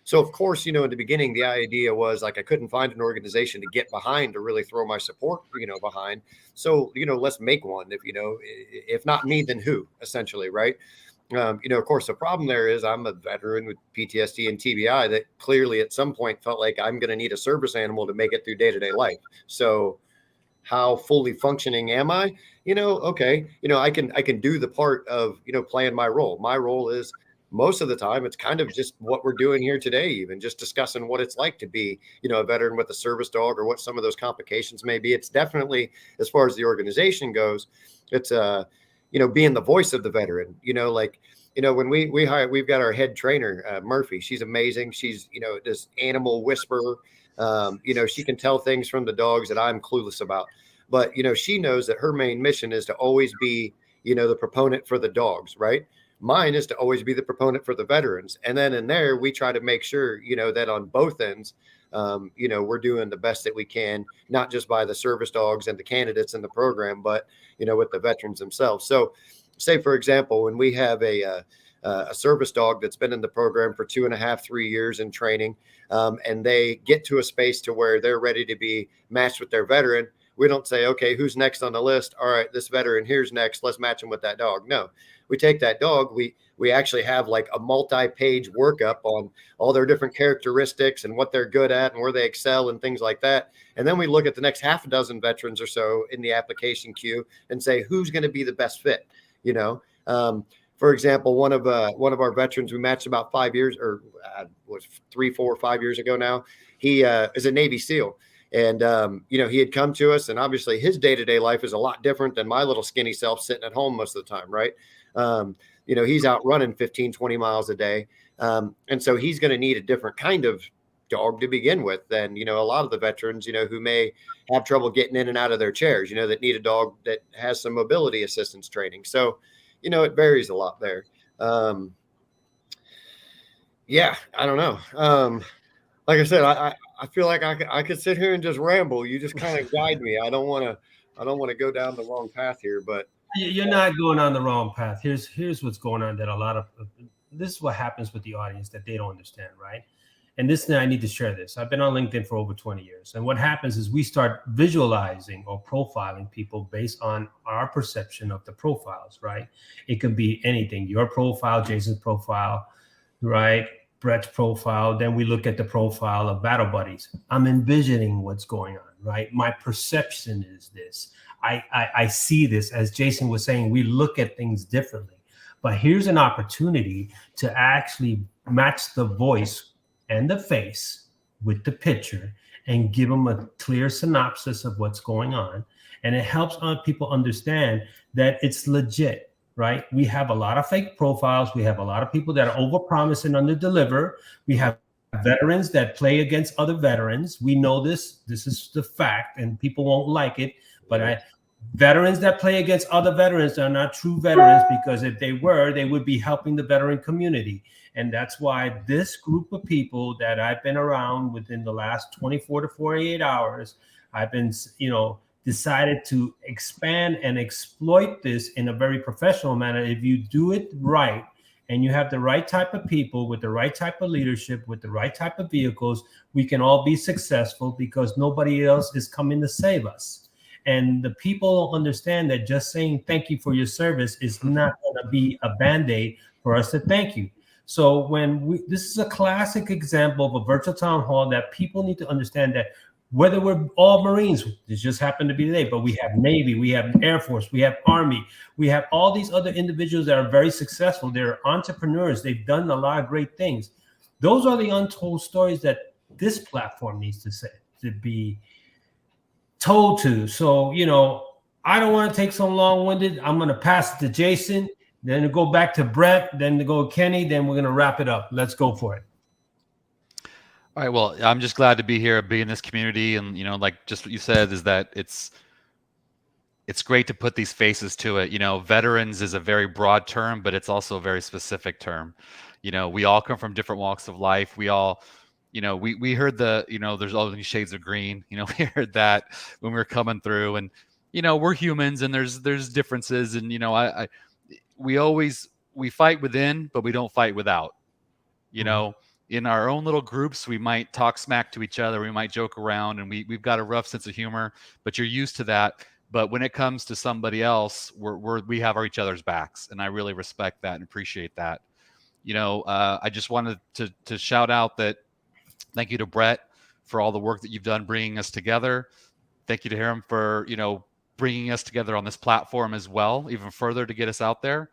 So of course, in the beginning, the idea was like, I couldn't find an organization to get behind, to really throw my support, behind. So, let's make one. If not me, then who, essentially, right? Of course, the problem there is I'm a veteran with PTSD and TBI that clearly at some point felt like I'm going to need a service animal to make it through day-to-day life. So how fully functioning am I? Okay, I can do the part of, playing my role. My role is, most of the time, it's kind of just what we're doing here today, even just discussing what it's like to be, a veteran with a service dog, or what some of those complications may be. It's definitely, as far as the organization goes, it's being the voice of the veteran. When we hire, we've got our head trainer, Murphy. She's amazing. She's, this animal whisperer. She can tell things from the dogs that I'm clueless about. But, she knows that her main mission is to always be, the proponent for the dogs, right? Mine is to always be the proponent for the veterans. And then in there, we try to make sure, that on both ends, we're doing the best that we can, not just by the service dogs and the candidates in the program, but, with the veterans themselves. So say, for example, when we have a service dog that's been in the program for 2.5, 3 years in training, and they get to a space to where they're ready to be matched with their veteran, we don't say, okay, who's next on the list? All right, this veteran here's next. Let's match him with that dog. No, we take that dog. We actually have like a multi-page workup on all their different characteristics and what they're good at and where they excel and things like that. And then we look at the next half a dozen veterans or so in the application queue and say, who's going to be the best fit? For example, one of our veterans we matched about 5 years, or was 3, 4, 5 years ago now. He is a Navy SEAL. And, he had come to us, and obviously his day-to-day life is a lot different than my little skinny self sitting at home most of the time. Right. He's out running 15, 20 miles a day. And so he's going to need a different kind of dog to begin with than, a lot of the veterans, who may have trouble getting in and out of their chairs, that need a dog that has some mobility assistance training. So, it varies a lot there. Yeah, I don't know. Like I said, I feel like I could sit here and just ramble. You just kind of guide me. I don't want to go down the wrong path here, but You're not going on the wrong path. Here's what's going on, that this is what happens with the audience that they don't understand, right? And this thing, I need to share this. I've been on LinkedIn for over 20 years. And what happens is we start visualizing or profiling people based on our perception of the profiles, right? It could be anything, your profile, Jason's profile, right? Brett's profile. Then we look at the profile of Battle Buddies. I'm envisioning what's going on, right? My perception is this. I see this, as Jason was saying, we look at things differently. But here's an opportunity to actually match the voice and the face with the picture and give them a clear synopsis of what's going on. And it helps people understand that it's legit, right? We have a lot of fake profiles. We have a lot of people that are overpromise and underdeliver. We have veterans that play against other veterans. We know this. This is the fact, and people won't like it. But veterans that play against other veterans are not true veterans, because if they were, they would be helping the veteran community. And that's why this group of people that I've been around within the last 24 to 48 hours, I've been, decided to expand and exploit this in a very professional manner. If you do it right, and you have the right type of people with the right type of leadership, with the right type of vehicles, we can all be successful, because nobody else is coming to save us. And the people don't understand that just saying thank you for your service is not going to be a Band-Aid for us to thank you. So this is a classic example of a virtual town hall that people need to understand, that whether we're all Marines, this just happened to be today, but we have Navy, we have Air Force, we have Army, we have all these other individuals that are very successful. They're entrepreneurs. They've done a lot of great things. Those are the untold stories that this platform needs to be told to. So, I don't want to take so long-winded. I'm going to pass it to Jason, then to go back to Brett, then to go to Kenny, then we're going to wrap it up. Let's go for it. All right. Well, I'm just glad to be here, be in this community. And, like just what you said is that it's great to put these faces to it. Veterans is a very broad term, but it's also a very specific term. We all come from different walks of life. We all, we heard there's all these shades of green, we heard that when we were coming through, and, we're humans, and there's differences. And, we fight within, but we don't fight without, in our own little groups, we might talk smack to each other. We might joke around, and we've got a rough sense of humor, but you're used to that. But when it comes to somebody else, we have each other's backs, and I really respect that and appreciate that. I just wanted to shout out that thank you to Brett for all the work that you've done bringing us together. Thank you to Hiram for bringing us together on this platform as well, even further to get us out there.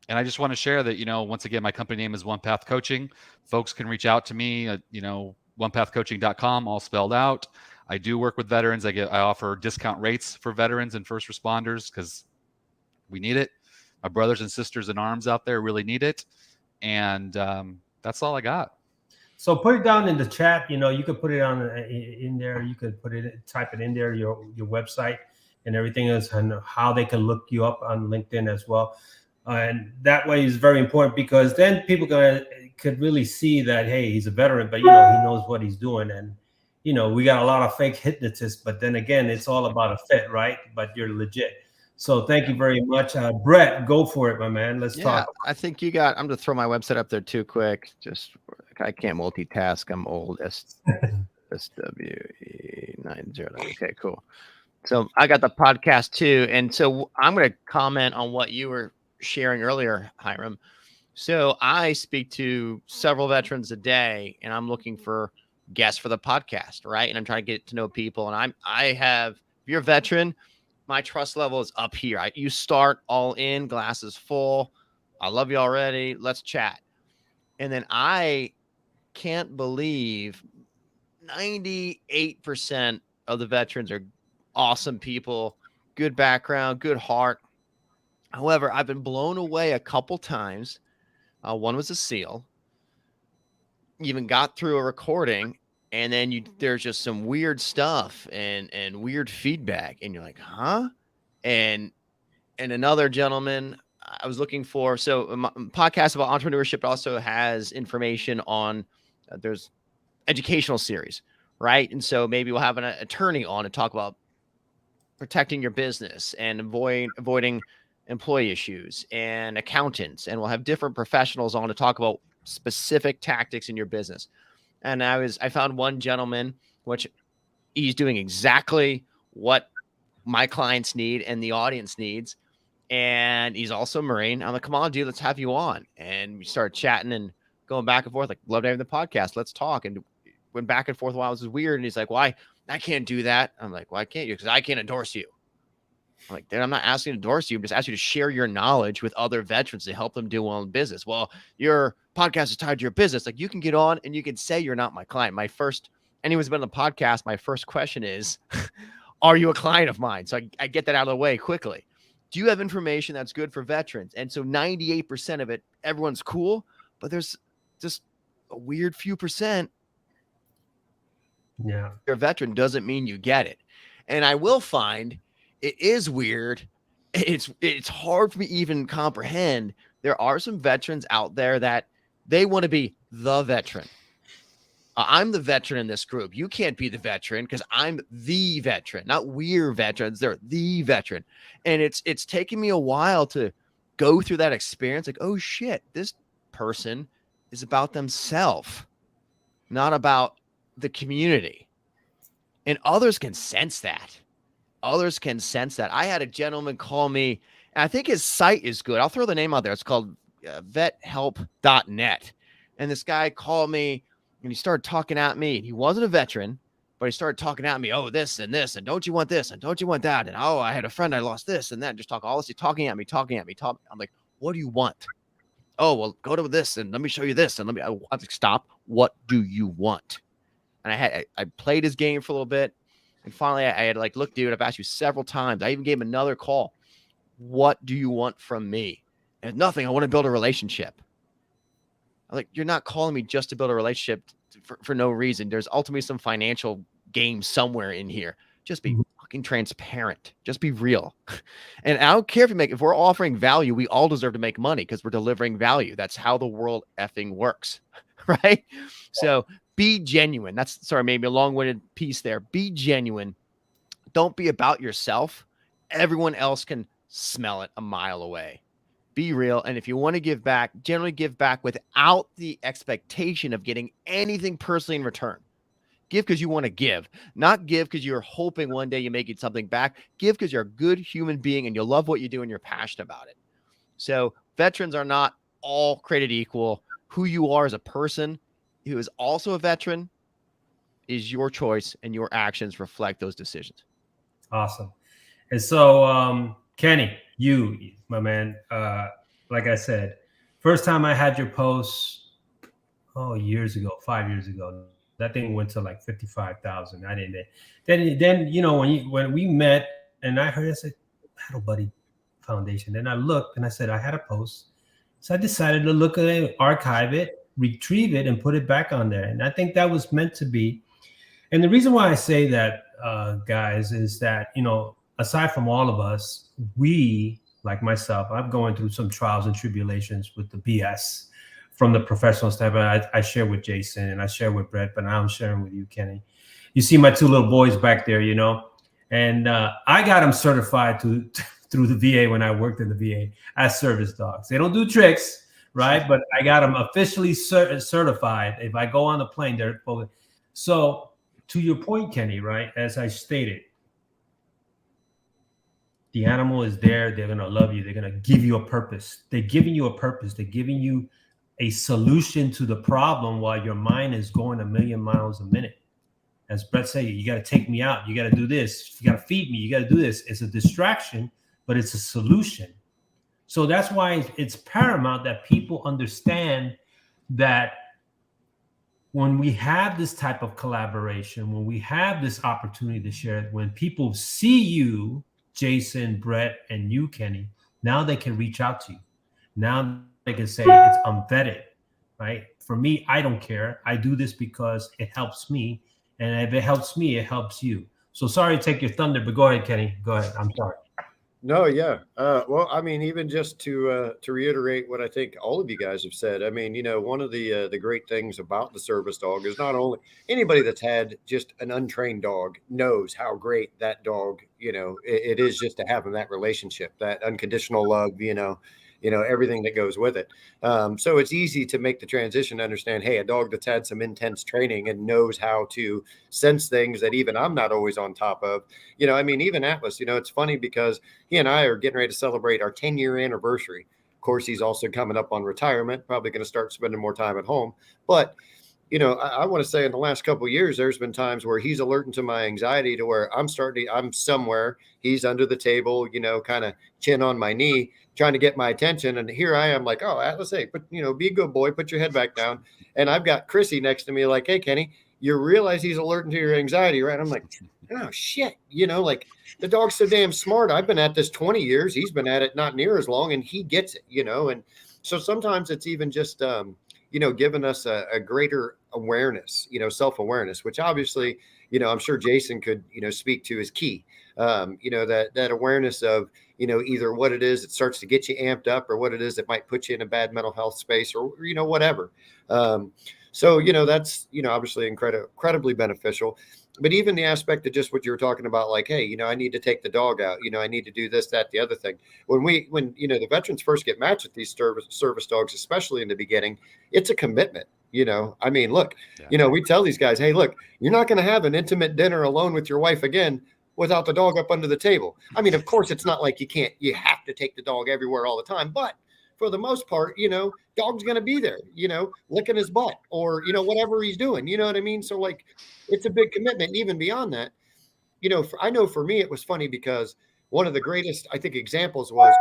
And I just want to share that, once again, my company name is One Path Coaching. Folks can reach out to me at, onepathcoaching.com, all spelled out. I do work with veterans. I offer discount rates for veterans and first responders, because we need it. My brothers and sisters in arms out there really need it. And that's all I got. So put it down in the chat. You could put it in there. You could type it in there, your website and everything else, and how they can look you up on LinkedIn as well. And that way is very important, because then people could really see that, hey, he's a veteran, but he knows what he's doing. And we got a lot of fake hypnotists, but then again, it's all about a fit, right? But you're legit. So thank you very much, Brett. Go for it, my man. Let's talk. I think I'm going to throw my website up there too quick. I can't multitask. I'm old. SWE90. Okay, cool. So I got the podcast too, and so I'm going to comment on what you were sharing earlier, Hiram. So I speak to several veterans a day, and I'm looking for guests for the podcast, right? And I'm trying to get to know people. And if you're a veteran, my trust level is up here. You start all in, glasses full. I love you already. Let's chat. And then I can't believe 98% of the veterans are awesome people, good background, good heart. However, I've been blown away a couple times. One was a SEAL. Even got through a recording, and then there's just some weird stuff and weird feedback, and you're like, huh? And another gentleman I was looking for. So my podcast about entrepreneurship also has information on there's educational series, right? And so maybe we'll have an attorney on to talk about protecting your business and avoiding employee issues, and accountants, and we'll have different professionals on to talk about specific tactics in your business. And I found one gentleman, which he's doing exactly what my clients need and the audience needs. And he's also a Marine. I'm like, come on, dude, let's have you on. And we started chatting and going back and forth, like, love having the podcast. Let's talk. And went back and forth while it was weird. And he's like, why? I can't do that. I'm like, why can't you? Because I can't endorse you. I'm like, I'm not asking you to endorse you. I'm just asking you to share your knowledge with other veterans to help them do well in business. Well, your podcast is tied to your business. Like, you can get on and you can say you're not my client. Anyone's been on the podcast, my first question is, are you a client of mine? So I get that out of the way quickly. Do you have information that's good for veterans? And so 98% of it, everyone's cool, but there's just a weird few percent. Yeah. You're a veteran doesn't mean you get it. And I will find it is weird. It's hard for me to even comprehend. There are some veterans out there that they want to be the veteran. I'm the veteran in this group. You can't be the veteran because I'm the veteran, not we're veterans. They're the veteran. And it's taken me a while to go through that experience. Like, oh shit, this person is about themselves, not about the community. And others can sense that. Others can sense that. I had a gentleman call me, and I think his site is good. I'll throw the name out there. It's called vethelp.net. And this guy called me and he started talking at me. And he wasn't a veteran, but he started talking at me. Oh, this, and don't you want this? And don't you want that? And oh, I had a friend, I lost this and that. Just talk all this, talking at me. I'm like, what do you want? Oh, well, go to this and let me show you this. And I want to stop. What do you want? And I played his game for a little bit. And finally, I had like, look, dude, I've asked you several times. I even gave him another call. What do you want from me? And nothing. I want to build a relationship. I'm like, you're not calling me just to build a relationship for no reason. There's ultimately some financial game somewhere in here. Just be fucking transparent. Just be real. And I don't care if we're offering value, we all deserve to make money because we're delivering value. That's how the world effing works. Right? So be genuine. That's, sorry, maybe a long-winded piece there. Be genuine. Don't be about yourself. Everyone else can smell it a mile away. Be real. And if you want to give back, generally give back without the expectation of getting anything personally in return. Give because you want to give, not give because you're hoping one day you may get something back. Give because you're a good human being and you love what you do and you're passionate about it. So veterans are not all created equal. Who you are as a person who is also a veteran is your choice, and your actions reflect those decisions. Awesome. And so, Kenny, you, my man, like I said, first time I had your post, years ago, 5 years ago, that thing went to like 55,000. I didn't. Then you know, when we met and I heard, I said, Battle Buddy Foundation. Then I looked and I said, I had a post. So I decided to look at it, archive it, retrieve it, and put it back on there. And I think that was meant to be. And the reason why I say that, guys, is that, you know, aside from all of us, we, like myself, I'm going through some trials and tribulations with the BS from the professional standpoint. I share with Jason and I share with Brett, but now I'm sharing with you, Kenny. You see my two little boys back there, you know, and I got them certified through the VA when I worked in the VA as service dogs. They don't do tricks, right? But I got them officially certified. If I go on the plane, they're fully. So to your point, Kenny, right? As I stated, the animal is there. They're going to love you. They're going to give you a purpose. They're giving you a purpose. They're giving you a solution to the problem while your mind is going a million miles a minute. As Brett said, you got to take me out. You got to do this. You got to feed me. You got to do this. It's a distraction, but it's a solution. So that's why it's paramount that people understand that when we have this type of collaboration, when we have this opportunity to share it, when people see you, Jason, Brett, and you, Kenny, now they can reach out to you. Now they can say, I'm vetted, right? For me, I don't care. I do this because it helps me. And if it helps me, it helps you. So sorry to take your thunder, but go ahead, Kenny. Go ahead. I'm sorry. No, yeah. Well, I mean, even just to reiterate what I think all of you guys have said, I mean, you know, one of the great things about the service dog is not only anybody that's had just an untrained dog knows how great that dog, you know, it is just to have that relationship, that unconditional love, you know, everything that goes with it. So it's easy to make the transition to understand, hey, a dog that's had some intense training and knows how to sense things that even I'm not always on top of. You know, I mean, even Atlas, you know, it's funny because he and I are getting ready to celebrate our 10-year anniversary. Of course, he's also coming up on retirement, probably going to start spending more time at home. But you know, I want to say in the last couple of years, there's been times where he's alerting to my anxiety to where I'm somewhere, he's under the table, you know, kind of chin on my knee, trying to get my attention. And here I am like, oh, Atlas, hey, but, you know, be a good boy, put your head back down. And I've got Chrissy next to me like, hey, Kenny, you realize he's alerting to your anxiety, right? I'm like, oh, shit. You know, like the dog's so damn smart. I've been at this 20 years. He's been at it not near as long and he gets it, you know. And so sometimes it's even just, given us a greater awareness, self-awareness, which obviously, I'm sure Jason could, speak to is key. That awareness of, either what it is that starts to get you amped up or what it is that might put you in a bad mental health space or, whatever. So, that's, obviously incredibly beneficial. But even the aspect of just what you were talking about, like, hey, I need to take the dog out, I need to do this, that, the other thing. When the veterans first get matched with these service dogs, especially in the beginning, it's a commitment. I mean, look, we tell these guys, hey, look, you're not going to have an intimate dinner alone with your wife again without the dog up under the table. I mean, of course, it's not like you have to take the dog everywhere all the time, but for the most part, dog's going to be there, licking his butt or, whatever he's doing, you know what I mean? So like, it's a big commitment. And even beyond that, I know for me, it was funny because one of the greatest, I think, examples was,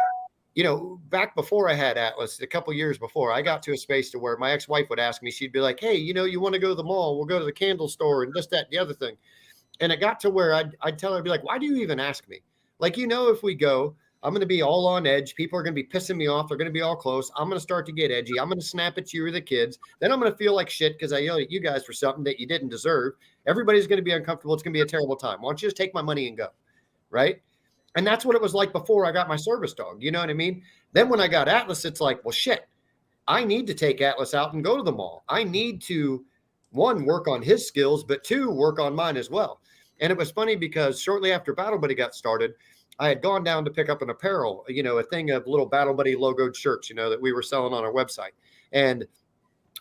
back before I had Atlas, a couple years before, I got to a space to where my ex-wife would ask me, she'd be like, hey, you want to go to the mall? We'll go to the candle store and this, that, the other thing. And it got to where I'd tell her, I'd be like, why do you even ask me? Like, if we go, I'm going to be all on edge. People are going to be pissing me off. They're going to be all close. I'm going to start to get edgy. I'm going to snap at you or the kids. Then I'm going to feel like shit because I yelled at you guys for something that you didn't deserve. Everybody's going to be uncomfortable. It's going to be a terrible time. Why don't you just take my money and go? Right. And that's what it was like before I got my service dog. You know what I mean? Then when I got Atlas, it's like, well, shit, I need to take Atlas out and go to the mall. I need to, one, work on his skills, but two, work on mine as well. And it was funny because shortly after Battle Buddy got started, I had gone down to pick up an apparel, a thing of little Battle Buddy logoed shirts, that we were selling on our website. And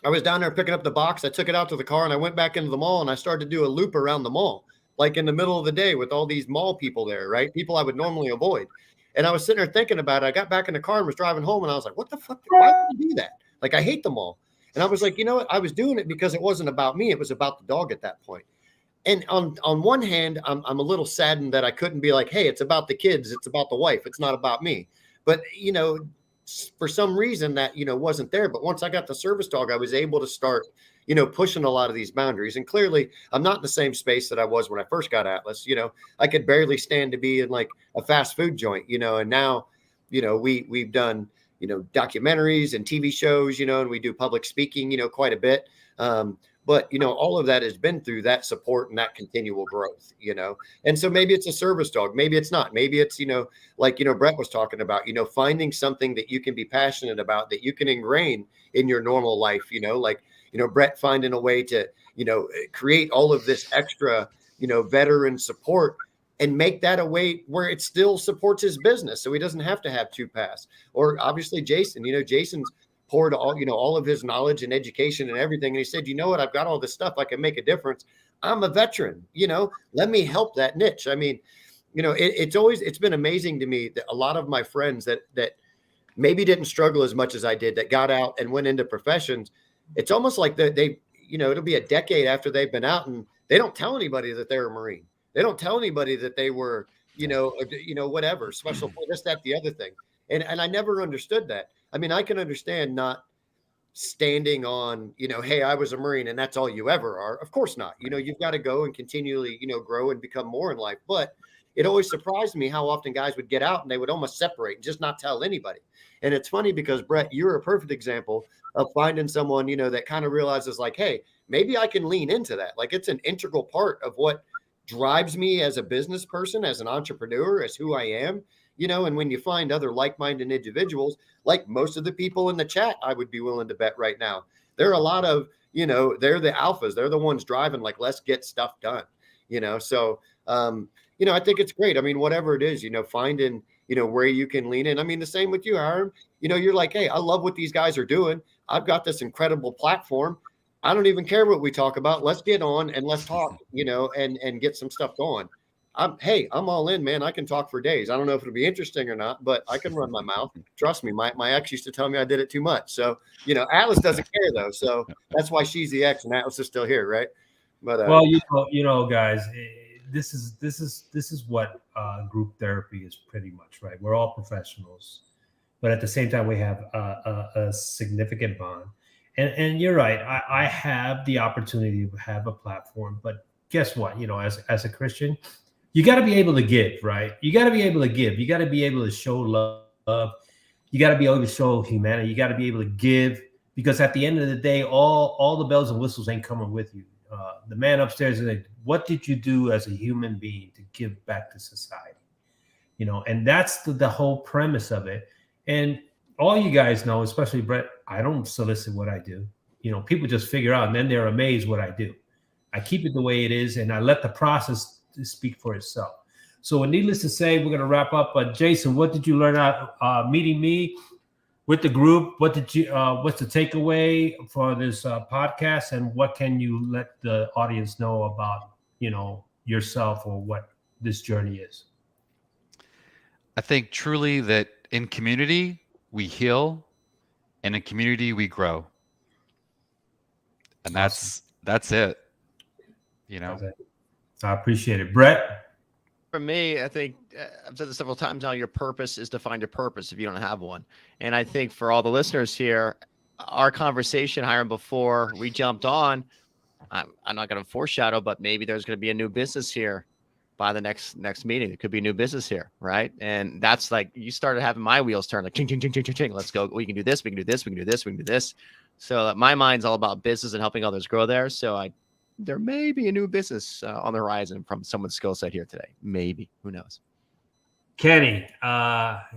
I was down there picking up the box. I took it out to the car and I went back into the mall and I started to do a loop around the mall, like in the middle of the day with all these mall people there, right? People I would normally avoid. And I was sitting there thinking about it. I got back in the car and was driving home and I was like, what the fuck? Why did I do that? Like, I hate the mall. And I was like, you know what? I was doing it because it wasn't about me. It was about the dog at that point. And on one hand, I'm a little saddened that I couldn't be like, hey, it's about the kids. It's about the wife. It's not about me. But, for some reason that, wasn't there. But once I got the service dog, I was able to start, pushing a lot of these boundaries. And clearly, I'm not in the same space that I was when I first got Atlas. I could barely stand to be in like a fast food joint, and now, we've done, documentaries and TV shows, and we do public speaking, quite a bit. But, all of that has been through that support and that continual growth, and so maybe it's a service dog. Maybe it's not. Maybe it's, like, Brett was talking about, finding something that you can be passionate about, that you can ingrain in your normal life, like, Brett finding a way to, create all of this extra, veteran support and make that a way where it still supports his business. So he doesn't have to have two paths. Or obviously Jason, Jason's poured all of his knowledge and education and everything. And he said, you know what, I've got all this stuff. I can make a difference. I'm a veteran, let me help that niche. I mean, it's been amazing to me that a lot of my friends that maybe didn't struggle as much as I did, that got out and went into professions. It's almost like they it'll be a decade after they've been out and they don't tell anybody that they're a Marine. They don't tell anybody that they were, whatever, special, this, that, the other thing. And I never understood that. I mean, I can understand not standing on, hey, I was a Marine and that's all you ever are. Of course not. You've got to go and continually, grow and become more in life. But it always surprised me how often guys would get out and they would almost separate and just not tell anybody. And it's funny because, Brett, you're a perfect example of finding someone, that kind of realizes like, hey, maybe I can lean into that. Like, it's an integral part of what drives me as a business person, as an entrepreneur, as who I am. And when you find other like-minded individuals, like most of the people in the chat, I would be willing to bet right now, there are a lot of, they're the alphas. They're the ones driving, like, let's get stuff done, So, I think it's great. I mean, whatever it is, finding, where you can lean in. I mean, the same with you, Hiram. You're like, hey, I love what these guys are doing. I've got this incredible platform. I don't even care what we talk about. Let's get on and let's talk, and get some stuff going. I'm all in, man. I can talk for days. I don't know if it'll be interesting or not, but I can run my mouth. Trust me. My ex used to tell me I did it too much. So, Atlas doesn't care though. So that's why she's the ex and Atlas is still here. Right. But, well, guys, this is what group therapy is pretty much, right? We're all professionals, but at the same time, we have a significant bond. And you're right. I have the opportunity to have a platform, but guess what? As a Christian, you got to be able to give, right? You got to be able to give. You got to be able to show love. You got to be able to show humanity. You got to be able to give because at the end of the day, all the bells and whistles ain't coming with you. The man upstairs is like, what did you do as a human being to give back to society? You know, and that's the whole premise of it. And all you guys know, especially Brett, I don't solicit what I do. You know, people just figure out, and then they're amazed what I do. I keep it the way it is, and I let the process speak for itself. So needless to say, we're going to wrap up. But Jason, what did you learn out meeting me with the group? What did you? What's the takeaway for this podcast, and what can you let the audience know about, you know, yourself or what this journey is? I think truly that in community we heal, and in community we grow, and Awesome. that's it. You know, I appreciate it, Brett. For me, I think I've said this several times now, your purpose is to find your purpose if you don't have one. And I think for all the listeners here, our conversation, Hiram, before we jumped on, I'm not going to foreshadow, but maybe there's going to be a new business here by the next meeting. There could be a new business here, right? And that's like, you started having my wheels turn, like ching, ching, ching, ching, ching, ching. Let's go. We can do this. We can do this. We can do this. We can do this. So my mind's all about business and helping others grow there. So there may be a new business on the horizon from someone's skill set here today. Maybe, who knows? Kenny,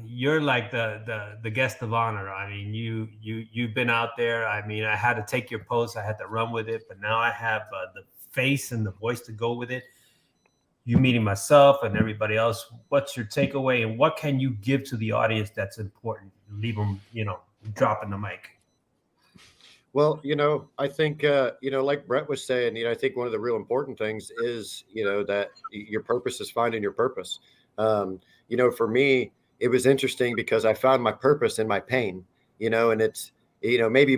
you're like the guest of honor. I mean, you've been out there. I mean, I had to take your post. I had to run with it, but now I have the face and the voice to go with it. You meeting myself and everybody else. What's your takeaway, and what can you give to the audience that's important? Leave them, you know, dropping the mic. Well, you know, I think, you know, like Brett was saying, you know, I think one of the real important things is, you know, that your purpose is finding your purpose. You know, for me, it was interesting because I found my purpose in my pain, you know, and it's, you know, maybe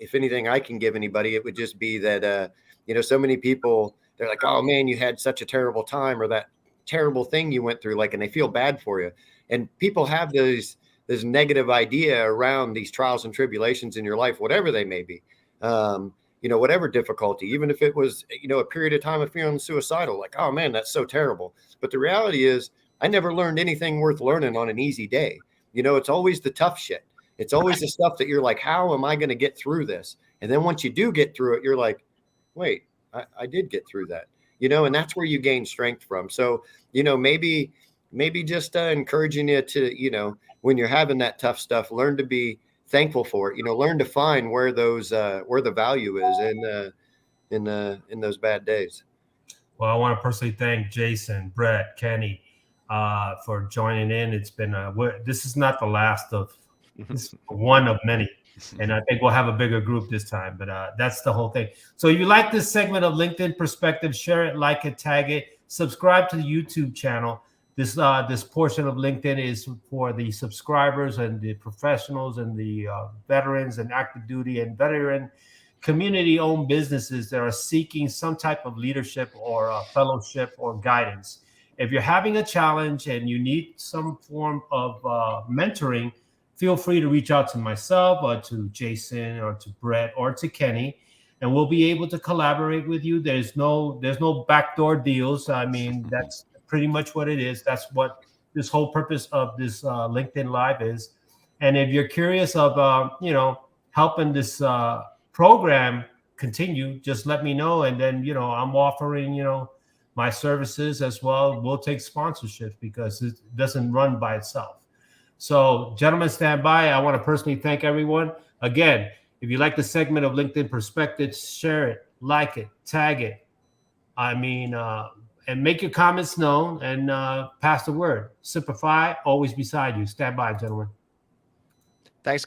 if anything I can give anybody, it would just be that, you know, so many people, they're like, oh man, you had such a terrible time, or that terrible thing you went through, like, and they feel bad for you. And people have this negative idea around these trials and tribulations in your life, whatever they may be, you know, whatever difficulty, even if it was, you know, a period of time of feeling suicidal, like, oh man, that's so terrible. But the reality is, I never learned anything worth learning on an easy day. You know, it's always the tough shit. It's always the stuff that you're like, how am I going to get through this? And then once you do get through it, you're like, wait, I did get through that, you know, and that's where you gain strength from. So, you know, maybe just encouraging you to, you know, when you're having that tough stuff, learn to be thankful for it, you know, learn to find where the value is in those bad days. Well, I want to personally thank Jason, Brett, Kenny, for joining in. It's been this is not the last of this is one of many, and I think we'll have a bigger group this time. But that's the whole thing. So you like this segment of LinkedIn Perspective? Share it, like it, tag it, subscribe to the YouTube channel. This portion of LinkedIn is for the subscribers and the professionals and the veterans and active duty and veteran community-owned businesses that are seeking some type of leadership or fellowship or guidance. If you're having a challenge and you need some form of mentoring, feel free to reach out to myself or to Jason or to Brett or to Kenny, and we'll be able to collaborate with you. There's no backdoor deals. I mean, that's pretty much what it is. That's what this whole purpose of this LinkedIn Live is. And if you're curious of, you know, helping this program continue, just let me know. And then, you know, I'm offering, you know, my services as well. We'll take sponsorships because it doesn't run by itself. So gentlemen, stand by. I want to personally thank everyone. Again, if you like the segment of LinkedIn Perspective, share it, like it, tag it. I mean, and make your comments known and pass the word. Simplify, always beside you. Stand by, gentlemen. Thanks.